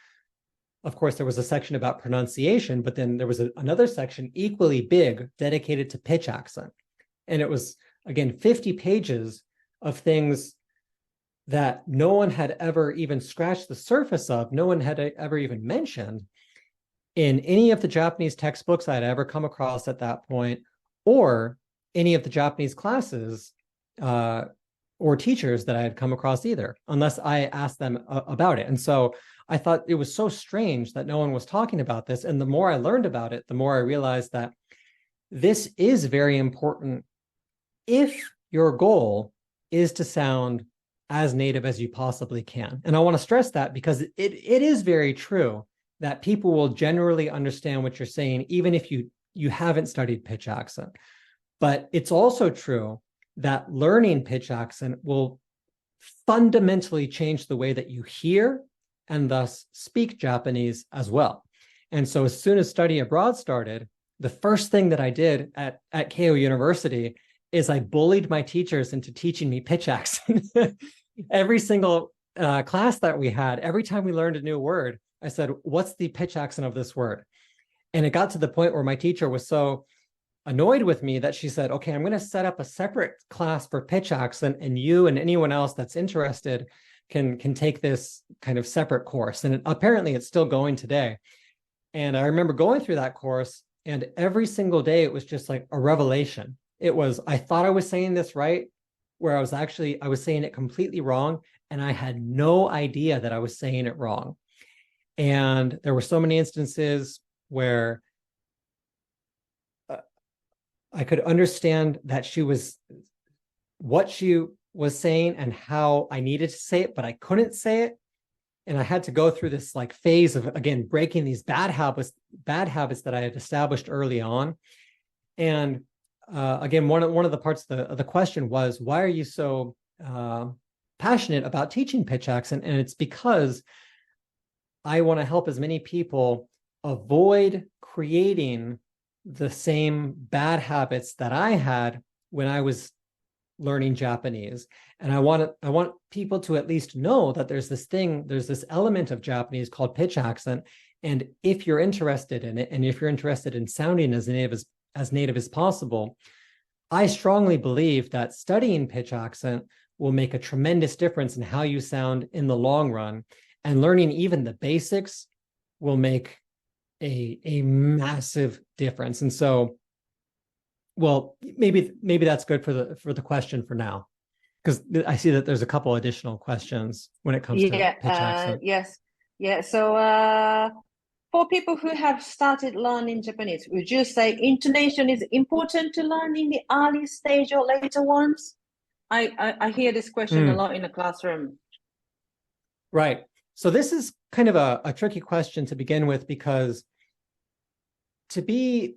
Of course, there was a section about pronunciation, but then there was another section equally big dedicated to pitch accent. And it was, again, 50 pages of things that no one had ever even scratched the surface of, no one had ever even mentioned in any of the Japanese textbooks I'd ever come across at that point, or any of the Japanese classes or teachers that I had come across either, unless I asked them about it. And so I thought it was so strange that no one was talking about this. And the more I learned about it, the more I realized that this is very important if your goal is to sound as native as you possibly can. And I want to stress that because it is very true that people will generally understand what you're saying, even if you haven't studied pitch accent. But it's also true that learning pitch accent will fundamentally change the way that you hear and thus speak Japanese as well. And so as soon as study abroad started, the first thing that I did at Keio University is I bullied my teachers into teaching me pitch accent. Every single class that we had, every time we learned a new word, I said, what's the pitch accent of this word? And it got to the point where my teacher was so annoyed with me that she said, okay, I'm going to set up a separate class for pitch accent, and you and anyone else that's interested can take this kind of separate course. And apparently it's still going today. And I remember going through that course, and every single day it was just like a revelation. It was, I thought I was saying this right, where I was saying it completely wrong. And I had no idea that I was saying it wrong. And there were so many instances where I could understand that what she was saying and how I needed to say it, but I couldn't say it. And I had to go through this like phase of, again, breaking these bad habits that I had established early on. And again, one of the parts of the question was, why are you so passionate about teaching pitch accent? And it's because I want to help as many people avoid creating the same bad habits that I had when I was learning Japanese. And I want people to at least know that there's this element of Japanese called pitch accent. And if you're interested in it, and if you're interested in sounding as native as possible, I strongly believe that studying pitch accent will make a tremendous difference in how you sound in the long run. And learning even the basics will make a massive difference. And so, well, maybe that's good for the question for now, because I see that there's a couple additional questions when it comes to pitch accent. Yes. Yeah. So for people who have started learning Japanese, would you say intonation is important to learn in the early stage or later ones? I hear this question a lot in the classroom. Right. So this is kind of a tricky question to begin with, because to be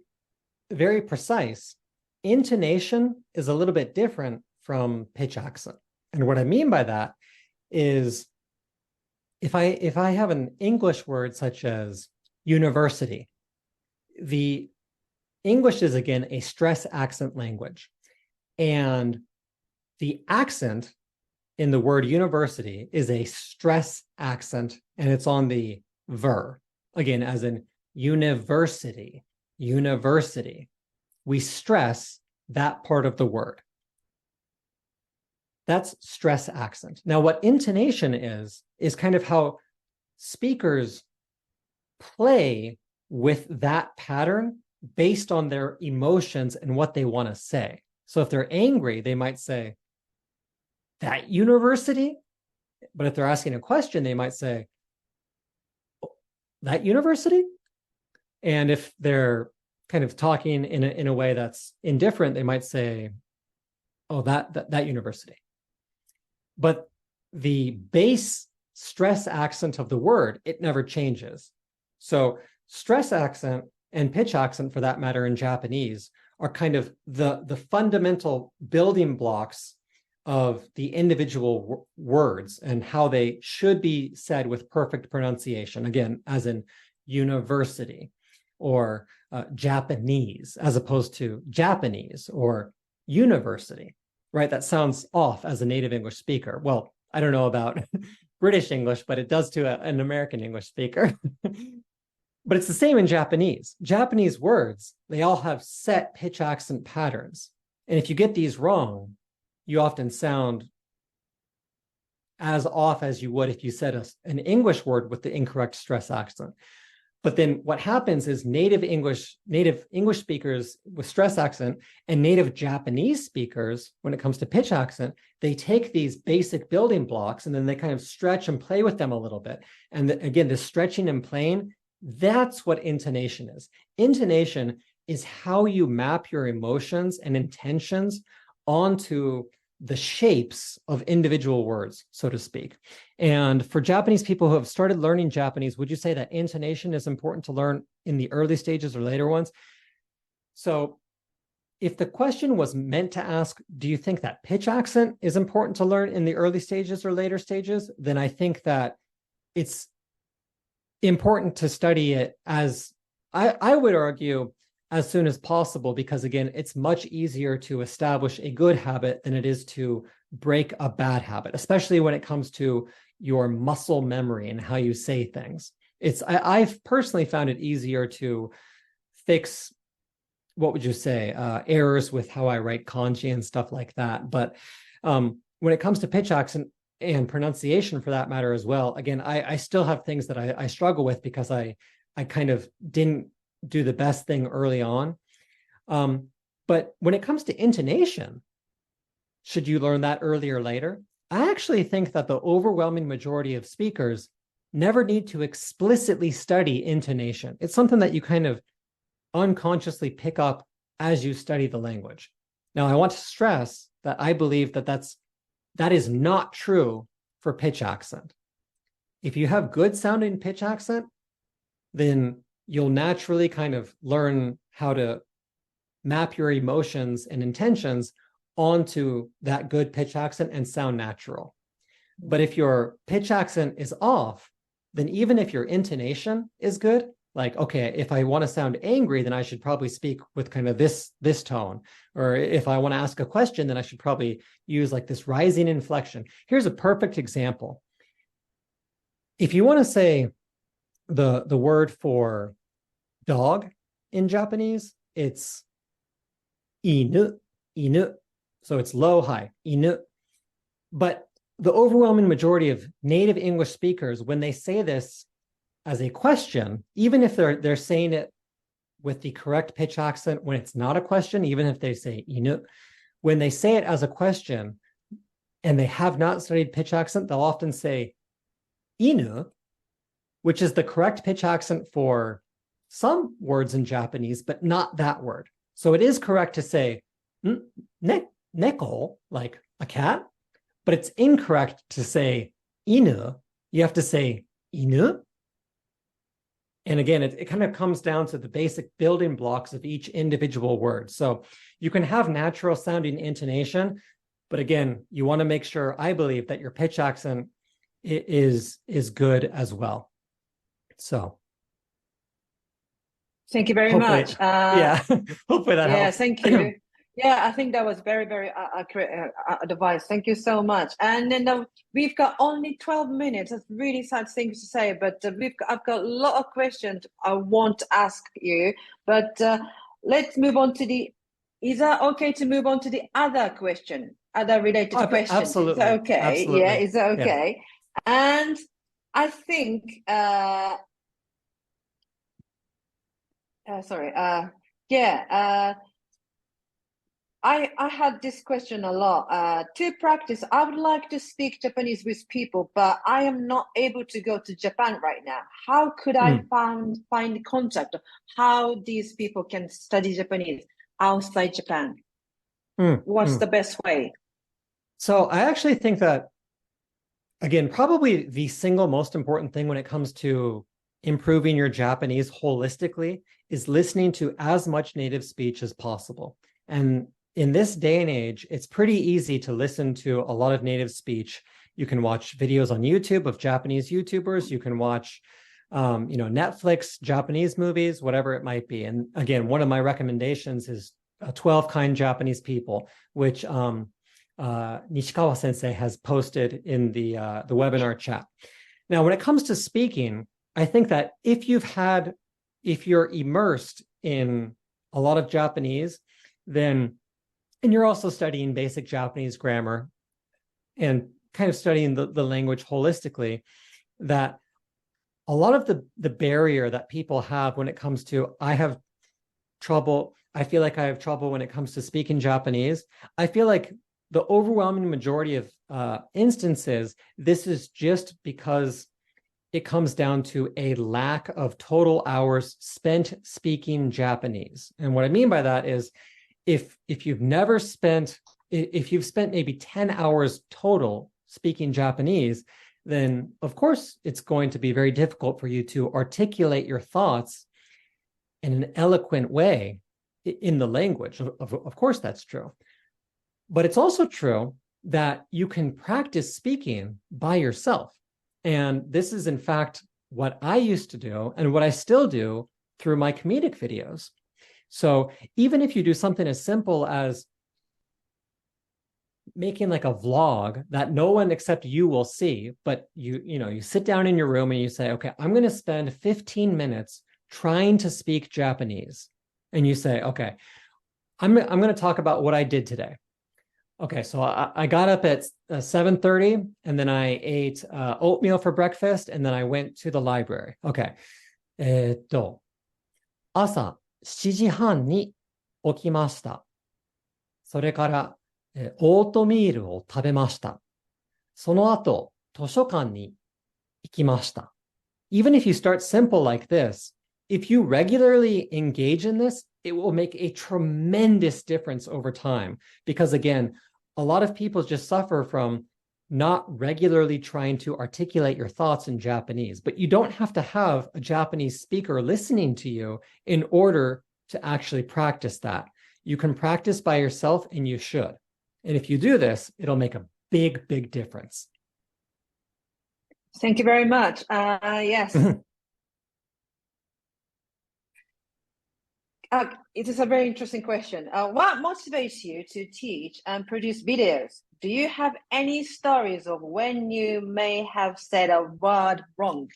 very precise, intonation is a little bit different from pitch accent. And what I mean by that is if I have an English word such as university, the English is, again, a stress accent language. And the accent in the word university is a stress accent, and it's on the ver, again, as in university. We stress that part of the word. That's stress accent. Now, what intonation is kind of how speakers play with that pattern based on their emotions and what they want to say. So if they're angry, they might say, that university? But if they're asking a question, they might say, that university? And if they're kind of talking in a way that's indifferent, they might say, oh, that university. But the base stress accent of the word, it never changes. So stress accent and pitch accent, for that matter, in Japanese, are kind of the fundamental building blocks of the individual words and how they should be said with perfect pronunciation, again, as in university or Japanese, as opposed to Japanese or university, right? That sounds off as a native English speaker. Well, I don't know about British English, but it does to an American English speaker. But it's the same in Japanese. Japanese words, they all have set pitch accent patterns. And if you get these wrong, you often sound as off as you would if you said an English word with the incorrect stress accent. But then what happens is native English speakers with stress accent and native Japanese speakers, when it comes to pitch accent, they take these basic building blocks and then they kind of stretch and play with them a little bit. And again, the stretching and playing, that's what intonation is. Intonation is how you map your emotions and intentions onto the shapes of individual words, so to speak. And for Japanese people who have started learning Japanese, would you say that intonation is important to learn in the early stages or later ones? So if the question was meant to ask, do you think that pitch accent is important to learn in the early stages or later stages? Then I think that it's important to study it as, I would argue, as soon as possible, because again, it's much easier to establish a good habit than it is to break a bad habit, especially when it comes to your muscle memory and how you say things. I've personally found it easier to fix, what would you say, errors with how I write kanji and stuff like that. But when it comes to pitch accent and pronunciation for that matter as well, again, I still have things that I struggle with because I kind of didn't do the best thing early on. But when it comes to intonation, should you learn that earlier or later? I actually think that the overwhelming majority of speakers never need to explicitly study intonation. It's something that you kind of unconsciously pick up as you study the language. Now, I want to stress that I believe that is not true for pitch accent. If you have good sounding pitch accent, then you'll naturally kind of learn how to map your emotions and intentions onto that good pitch accent and sound natural. But if your pitch accent is off, then even if your intonation is good, like, okay, if I want to sound angry, then I should probably speak with kind of this tone. Or if I want to ask a question, then I should probably use like this rising inflection. Here's a perfect example. If you want to say the word for dog in Japanese, it's inu, inu. So it's low, high, inu. But the overwhelming majority of native English speakers, when they say this as a question, even if they're saying it with the correct pitch accent, when it's not a question, even if they say inu, when they say it as a question and they have not studied pitch accent, they'll often say inu, which is the correct pitch accent for some words in Japanese, but not that word. So it is correct to say neko, like a cat, but it's incorrect to say inu. You have to say inu. And again, it kind of comes down to the basic building blocks of each individual word. So you can have natural sounding intonation, but again, you want to make sure, I believe, that your pitch accent is good as well. So thank you very much. Yeah, hopefully that helps. Thank you. Yeah, I think that was very, very accurate advice. Thank you so much. And then we've got only 12 minutes. That's really sad things to say, but I've got a lot of questions I want to ask you. But let's move on to is that okay to move on to the other question, other related question? Absolutely. Is that okay? Absolutely. Yeah, is that okay? Yeah. And I think, I had this question a lot. To practice, I would like to speak Japanese with people, but I am not able to go to Japan right now. How could I find contact? How these people can study Japanese outside Japan? What's the best way? So I actually think that, again, probably the single most important thing when it comes to improving your Japanese holistically is listening to as much native speech as possible. And in this day and age, it's pretty easy to listen to a lot of native speech. You can watch videos on YouTube of Japanese YouTubers. You can watch Netflix, Japanese movies, whatever it might be. And again, one of my recommendations is 12 Kind Japanese People, which Nishikawa Sensei has posted in the webinar chat. Now, when it comes to speaking, I think that if you're immersed in a lot of Japanese, and you're also studying basic Japanese grammar and kind of studying the language holistically, that a lot of the barrier that people have when it comes to, I feel like I have trouble when it comes to speaking Japanese. I feel like the overwhelming majority of instances, this is just because it comes down to a lack of total hours spent speaking Japanese. And what I mean by that is if you've spent maybe 10 hours total speaking Japanese, then of course it's going to be very difficult for you to articulate your thoughts in an eloquent way in the language. Of course, that's true. But it's also true that you can practice speaking by yourself. And this is, in fact, what I used to do and what I still do through my comedic videos. So even if you do something as simple as making like a vlog that no one except you will see, but you sit down in your room and you say, okay, I'm going to spend 15 minutes trying to speak Japanese. And you say, okay, I'm going to talk about what I did today. Okay, so I got up at 7:30 and then I ate oatmeal for breakfast and then I went to the library. Okay. 朝7時半に起きました。それからオートミールを食べました。その後、図書館に行きました。Even if you start simple like this, if you regularly engage in this, it will make a tremendous difference over time. Because again, a lot of people just suffer from not regularly trying to articulate your thoughts in Japanese, but you don't have to have a Japanese speaker listening to you in order to actually practice that. You can practice by yourself and you should. And if you do this, it'll make a big, big difference. Thank you very much. Yes. It is a very interesting question. What motivates you to teach and produce videos? Do you have any stories of when you may have said a word wrong?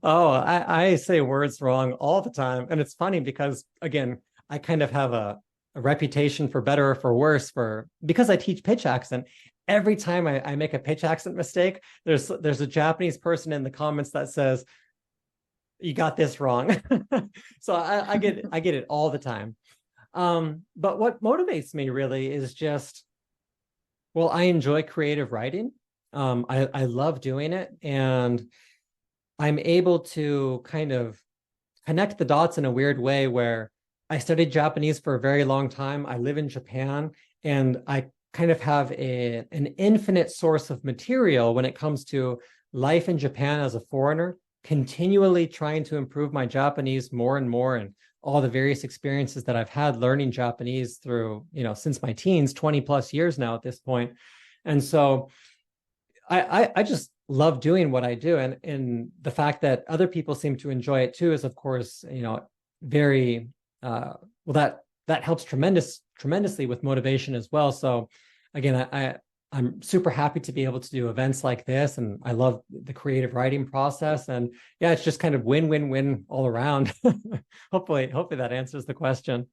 Oh, I say words wrong all the time. And it's funny because, again, I kind of have a reputation for better or for worse because I teach pitch accent. Every time I make a pitch accent mistake, there's a Japanese person in the comments that says, you got this wrong. So I get it all the time. But what motivates me really is just, well, I enjoy creative writing. I love doing it, and I'm able to kind of connect the dots in a weird way where I studied Japanese for a very long time. I live in Japan, and I kind of have an infinite source of material when it comes to life in Japan as a foreigner, continually trying to improve my Japanese more and more, and all the various experiences that I've had learning Japanese through, since my teens, 20 plus years now at this point. And so I just love doing what I do. And the fact that other people seem to enjoy it too is, of course, very, well, that helps tremendously with motivation as well. So again, I'm super happy to be able to do events like this, and I love the creative writing process. And yeah, it's just kind of win-win-win all around. Hopefully that answers the question.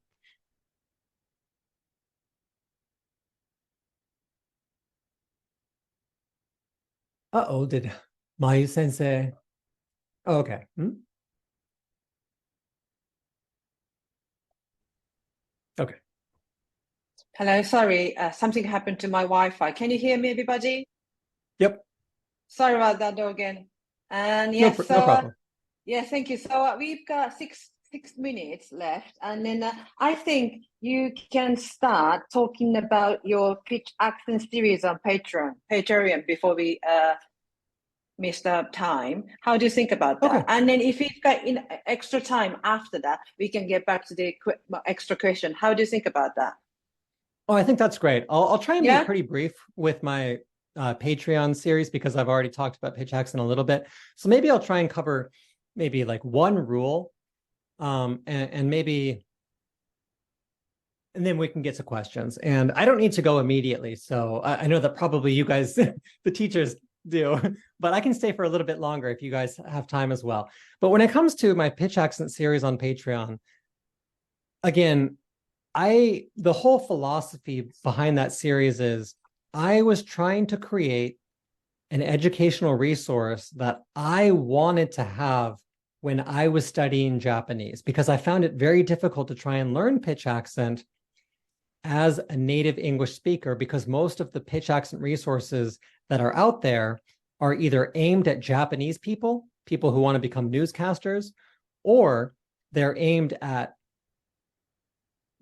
Uh-oh, did Mayu Sensei? Oh, okay. Okay. Hello, sorry, something happened to my Wi-Fi. Can you hear me, everybody? Yep. Sorry about that, Dogen. And yes, no problem. Yeah, thank you. So we've got six minutes left, and then I think you can start talking about your pitch accent series on Patreon before we miss the time. How do you think about that? Okay. And then if we've got extra time after that, we can get back to the extra question. How do you think about that? Oh, I think that's great. I'll try and be pretty brief with my Patreon series because I've already talked about pitch accent a little bit. So maybe I'll try and cover maybe like one rule, and maybe, and then we can get to questions. And I don't need to go immediately. So I know that probably you guys, the teachers do, but I can stay for a little bit longer if you guys have time as well. But when it comes to my pitch accent series on Patreon, again, the whole philosophy behind that series is I was trying to create an educational resource that I wanted to have when I was studying Japanese, because I found it very difficult to try and learn pitch accent as a native English speaker, because most of the pitch accent resources that are out there are either aimed at Japanese people who want to become newscasters, or they're aimed at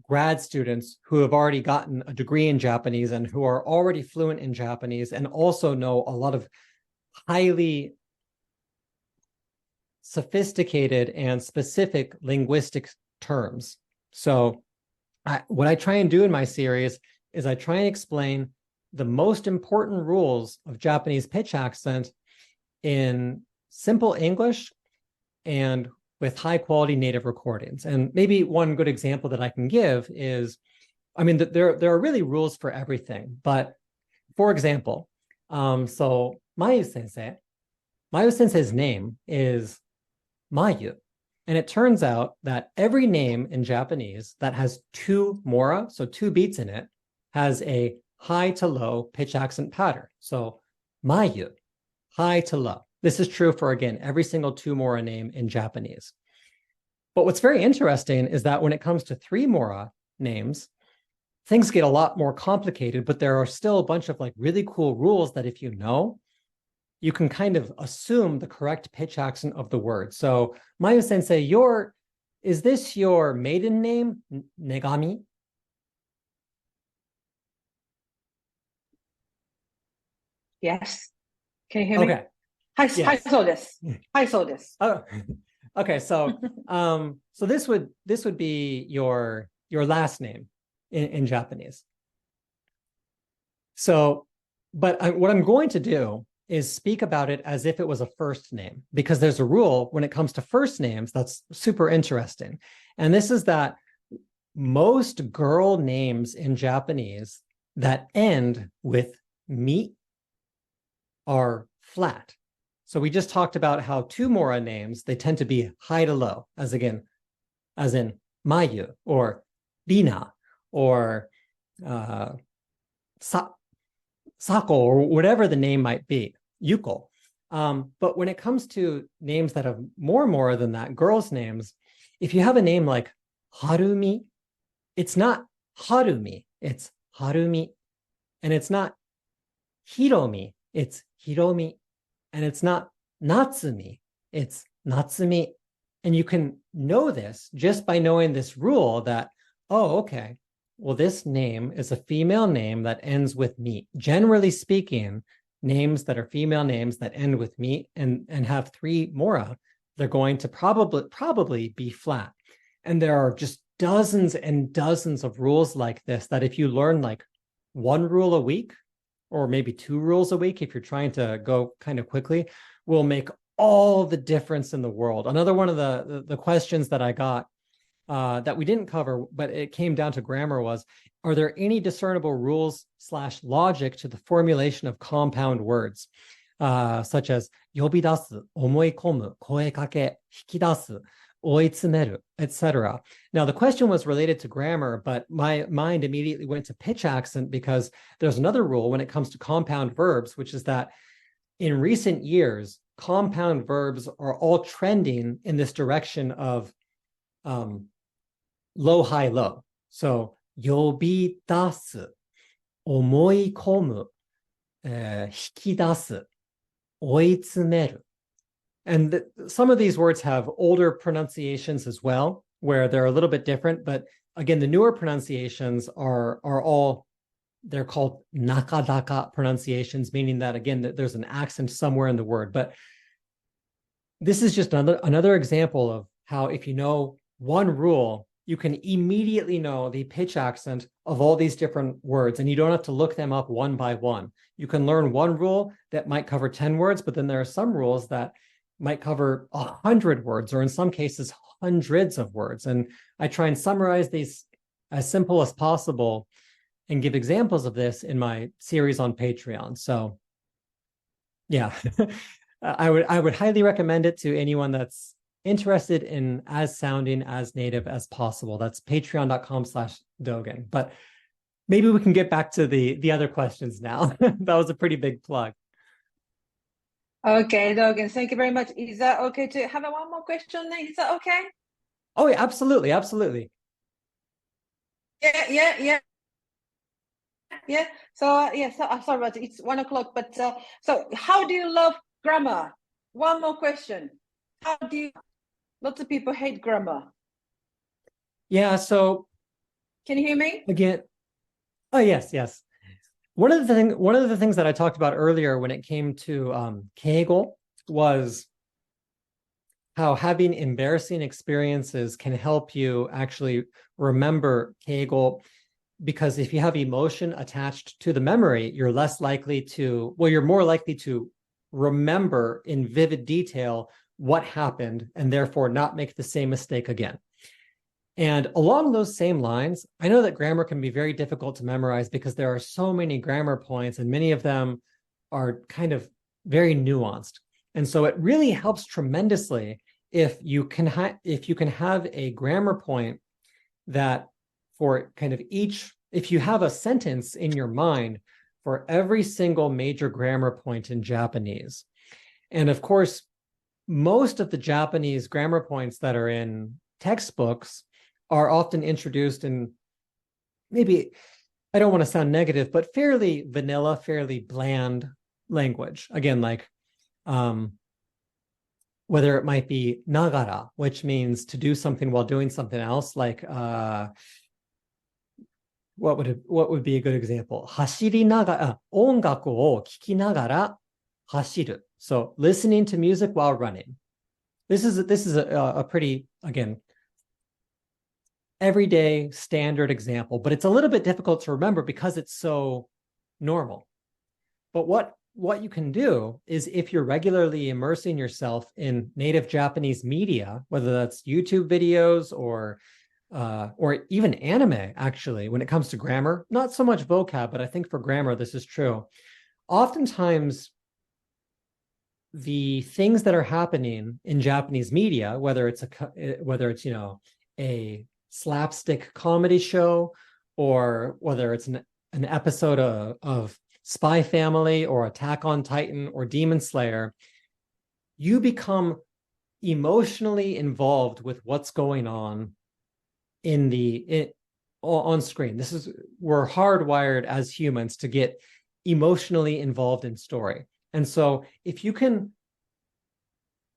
grad students who have already gotten a degree in Japanese and who are already fluent in Japanese and also know a lot of highly sophisticated and specific linguistic terms. So what I try and do in my series is I try and explain the most important rules of Japanese pitch accent in simple English and with high quality native recordings. And maybe one good example that I can give is, I mean, there are really rules for everything, but for example, so Mayu sensei's name is Mayu. And it turns out that every name in Japanese that has two mora, so two beats in it, has a high to low pitch accent pattern. So Mayu, high to low. This is true for, again, every single two mora name in Japanese. But what's very interesting is that when it comes to three mora names, things get a lot more complicated, but there are still a bunch of like really cool rules that if you know, you can kind of assume the correct pitch accent of the word. So Mayu sensei, is this your maiden name, Negami? Yes. Can you hear me? Okay. Hi, Yes. hi, so this. Hi, so this. Oh, okay. So, so this would be your last name in Japanese. So, but what I'm going to do is speak about it as if it was a first name, because there's a rule when it comes to first names that's super interesting. And this is that most girl names in Japanese that end with mi are flat. So we just talked about how two mora names, they tend to be high to low, as in Mayu or Bina or Sako, or whatever the name might be, Yuko. But when it comes to names that have more than that, girls' names, if you have a name like Harumi, it's not Harumi, it's Harumi. And it's not Hiromi, it's Hiromi. And it's not Natsumi, it's Natsumi. And you can know this just by knowing this rule that, oh, okay, well, this name is a female name that ends with me. Generally speaking, names that are female names that end with me and have three mora, they're going to probably be flat. And there are just dozens and dozens of rules like this that if you learn like one rule a week, or maybe two rules a week, if you're trying to go kind of quickly, will make all the difference in the world. Another one of the questions that I got that we didn't cover, but it came down to grammar was, are there any discernible rules / logic to the formulation of compound words, such as yobidasu, omoikomu, koekake, hikidasu, oitsumeru, etc. Now, the question was related to grammar, but my mind immediately went to pitch accent because there's another rule when it comes to compound verbs, which is that in recent years, compound verbs are all trending in this direction of low, high, low. So, yobidasu, omoikomu, hikidasu, oitsumeru. And some of these words have older pronunciations as well, where they're a little bit different. But again, the newer pronunciations are all, they're called nakadaka pronunciations, meaning that, again, there's an accent somewhere in the word. But this is just another example of how if you know one rule, you can immediately know the pitch accent of all these different words, and you don't have to look them up one by one. You can learn one rule that might cover 10 words, but then there are some rules that might cover 100 words, or in some cases, hundreds of words. And I try and summarize these as simple as possible and give examples of this in my series on Patreon. So yeah, I would highly recommend it to anyone that's interested in as sounding as native as possible. That's patreon.com/Dogen. But maybe we can get back to the other questions now. That was a pretty big plug. Okay, Dogen, thank you very much. Is that okay to have one more question? Is that okay? Oh, yeah, absolutely, absolutely. Yeah. So sorry about it. It's 1 o'clock. But so how do you love grammar? One more question. How do you? Lots of people hate grammar. Yeah. So can you hear me again? Oh, yes. One of the things that I talked about earlier when it came to keigo was how having embarrassing experiences can help you actually remember keigo, because if you have emotion attached to the memory, you're more likely to remember in vivid detail what happened and therefore not make the same mistake again. And along those same lines, I know that grammar can be very difficult to memorize because there are so many grammar points and many of them are kind of very nuanced. And so it really helps tremendously if you can have a grammar point that for kind of if you have a sentence in your mind for every single major grammar point in Japanese. And of course, most of the Japanese grammar points that are in textbooks are often introduced in, maybe, I don't want to sound negative, but fairly vanilla, fairly bland language. Again, like whether it might be nagara, which means to do something while doing something else, like what would be a good example? 走りながら、音楽を聴きながら走る. So listening to music while running. This is a pretty, again, everyday standard example, but it's a little bit difficult to remember because it's so normal. But what you can do is, if you're regularly immersing yourself in native Japanese media, whether that's YouTube videos or even anime, actually, when it comes to grammar, not so much vocab, but I think for grammar, this is true. Oftentimes, the things that are happening in Japanese media, whether it's a slapstick comedy show, or whether it's an episode of Spy Family or Attack on Titan or Demon Slayer, you become emotionally involved with what's going on on screen. We're hardwired as humans to get emotionally involved in story. And so if you can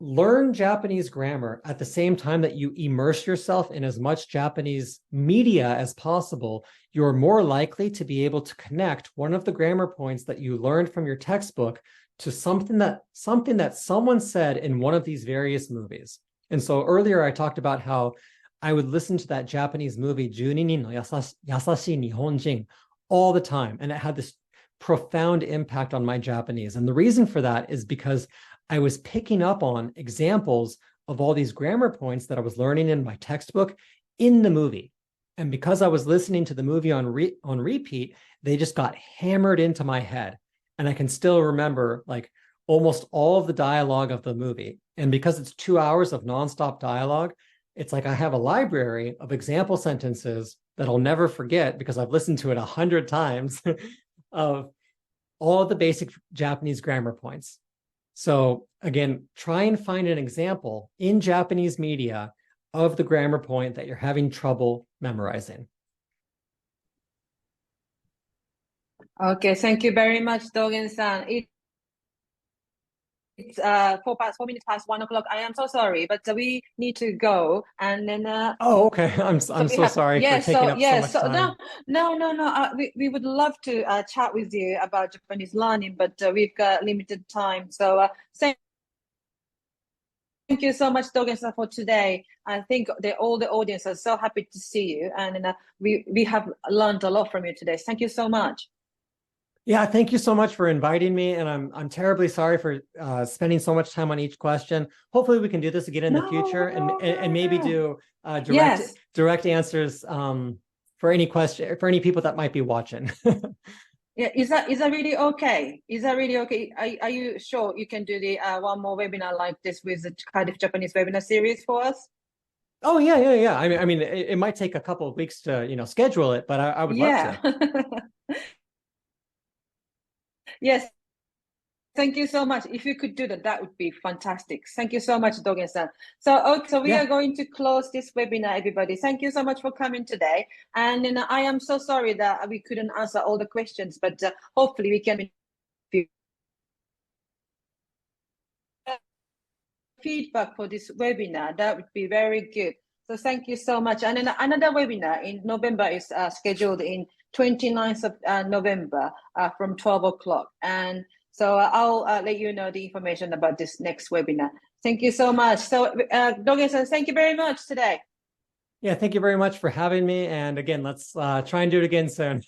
learn Japanese grammar at the same time that you immerse yourself in as much Japanese media as possible, you're more likely to be able to connect one of the grammar points that you learned from your textbook to something that someone said in one of these various movies. And so earlier I talked about how I would listen to that Japanese movie, Juninin no Yasashi Nihonjin, all the time. And it had this profound impact on my Japanese. And the reason for that is because I was picking up on examples of all these grammar points that I was learning in my textbook in the movie. And because I was listening to the movie on repeat, they just got hammered into my head. And I can still remember like almost all of the dialogue of the movie. And because it's 2 hours of nonstop dialogue, it's like I have a library of example sentences that I'll never forget because I've listened to it 100 times of all the basic Japanese grammar points. So again, try and find an example in Japanese media of the grammar point that you're having trouble memorizing. Okay, thank you very much, Dogen-san. It's 4 minutes past 1 o'clock. I am so sorry, but we need to go. And then oh, okay. I'm so sorry for taking up so much time. No. We would love to chat with you about Japanese learning, but we've got limited time. So thank Thank you so much, Dogen-san, for today. I think all the audience are so happy to see you, and we have learned a lot from you today. Thank you so much. Yeah, thank you so much for inviting me, and I'm terribly sorry for spending so much time on each question. Hopefully, we can do this again in the future, and maybe do direct answers for any question for any people that might be watching. Yeah, is that really okay? Is that really okay? Are you sure you can do the one more webinar like this with the Cardiff Japanese webinar series for us? Oh yeah. I mean, it might take a couple of weeks to schedule it, but I would love to. Yes. Thank you so much. If you could do that, that would be fantastic. Thank you so much, Dogen-san. So we are going to close this webinar, everybody. Thank you so much for coming today. And I am so sorry that we couldn't answer all the questions, but hopefully we can feedback for this webinar. That would be very good. So thank you so much. And then another webinar in November is scheduled in 29th of November from 12 o'clock. And so I'll let you know the information about this next webinar. Thank you so much. So Dogen-san, thank you very much today. Yeah, thank you very much for having me. And again, let's try and do it again soon.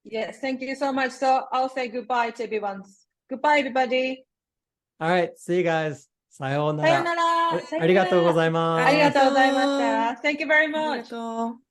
Yes, thank you so much. So I'll say goodbye to everyone. Goodbye, everybody. All right, see you guys. さようなら。さようなら。ありがとうございます。ありがとうございました。Thank you very much. ありがとう。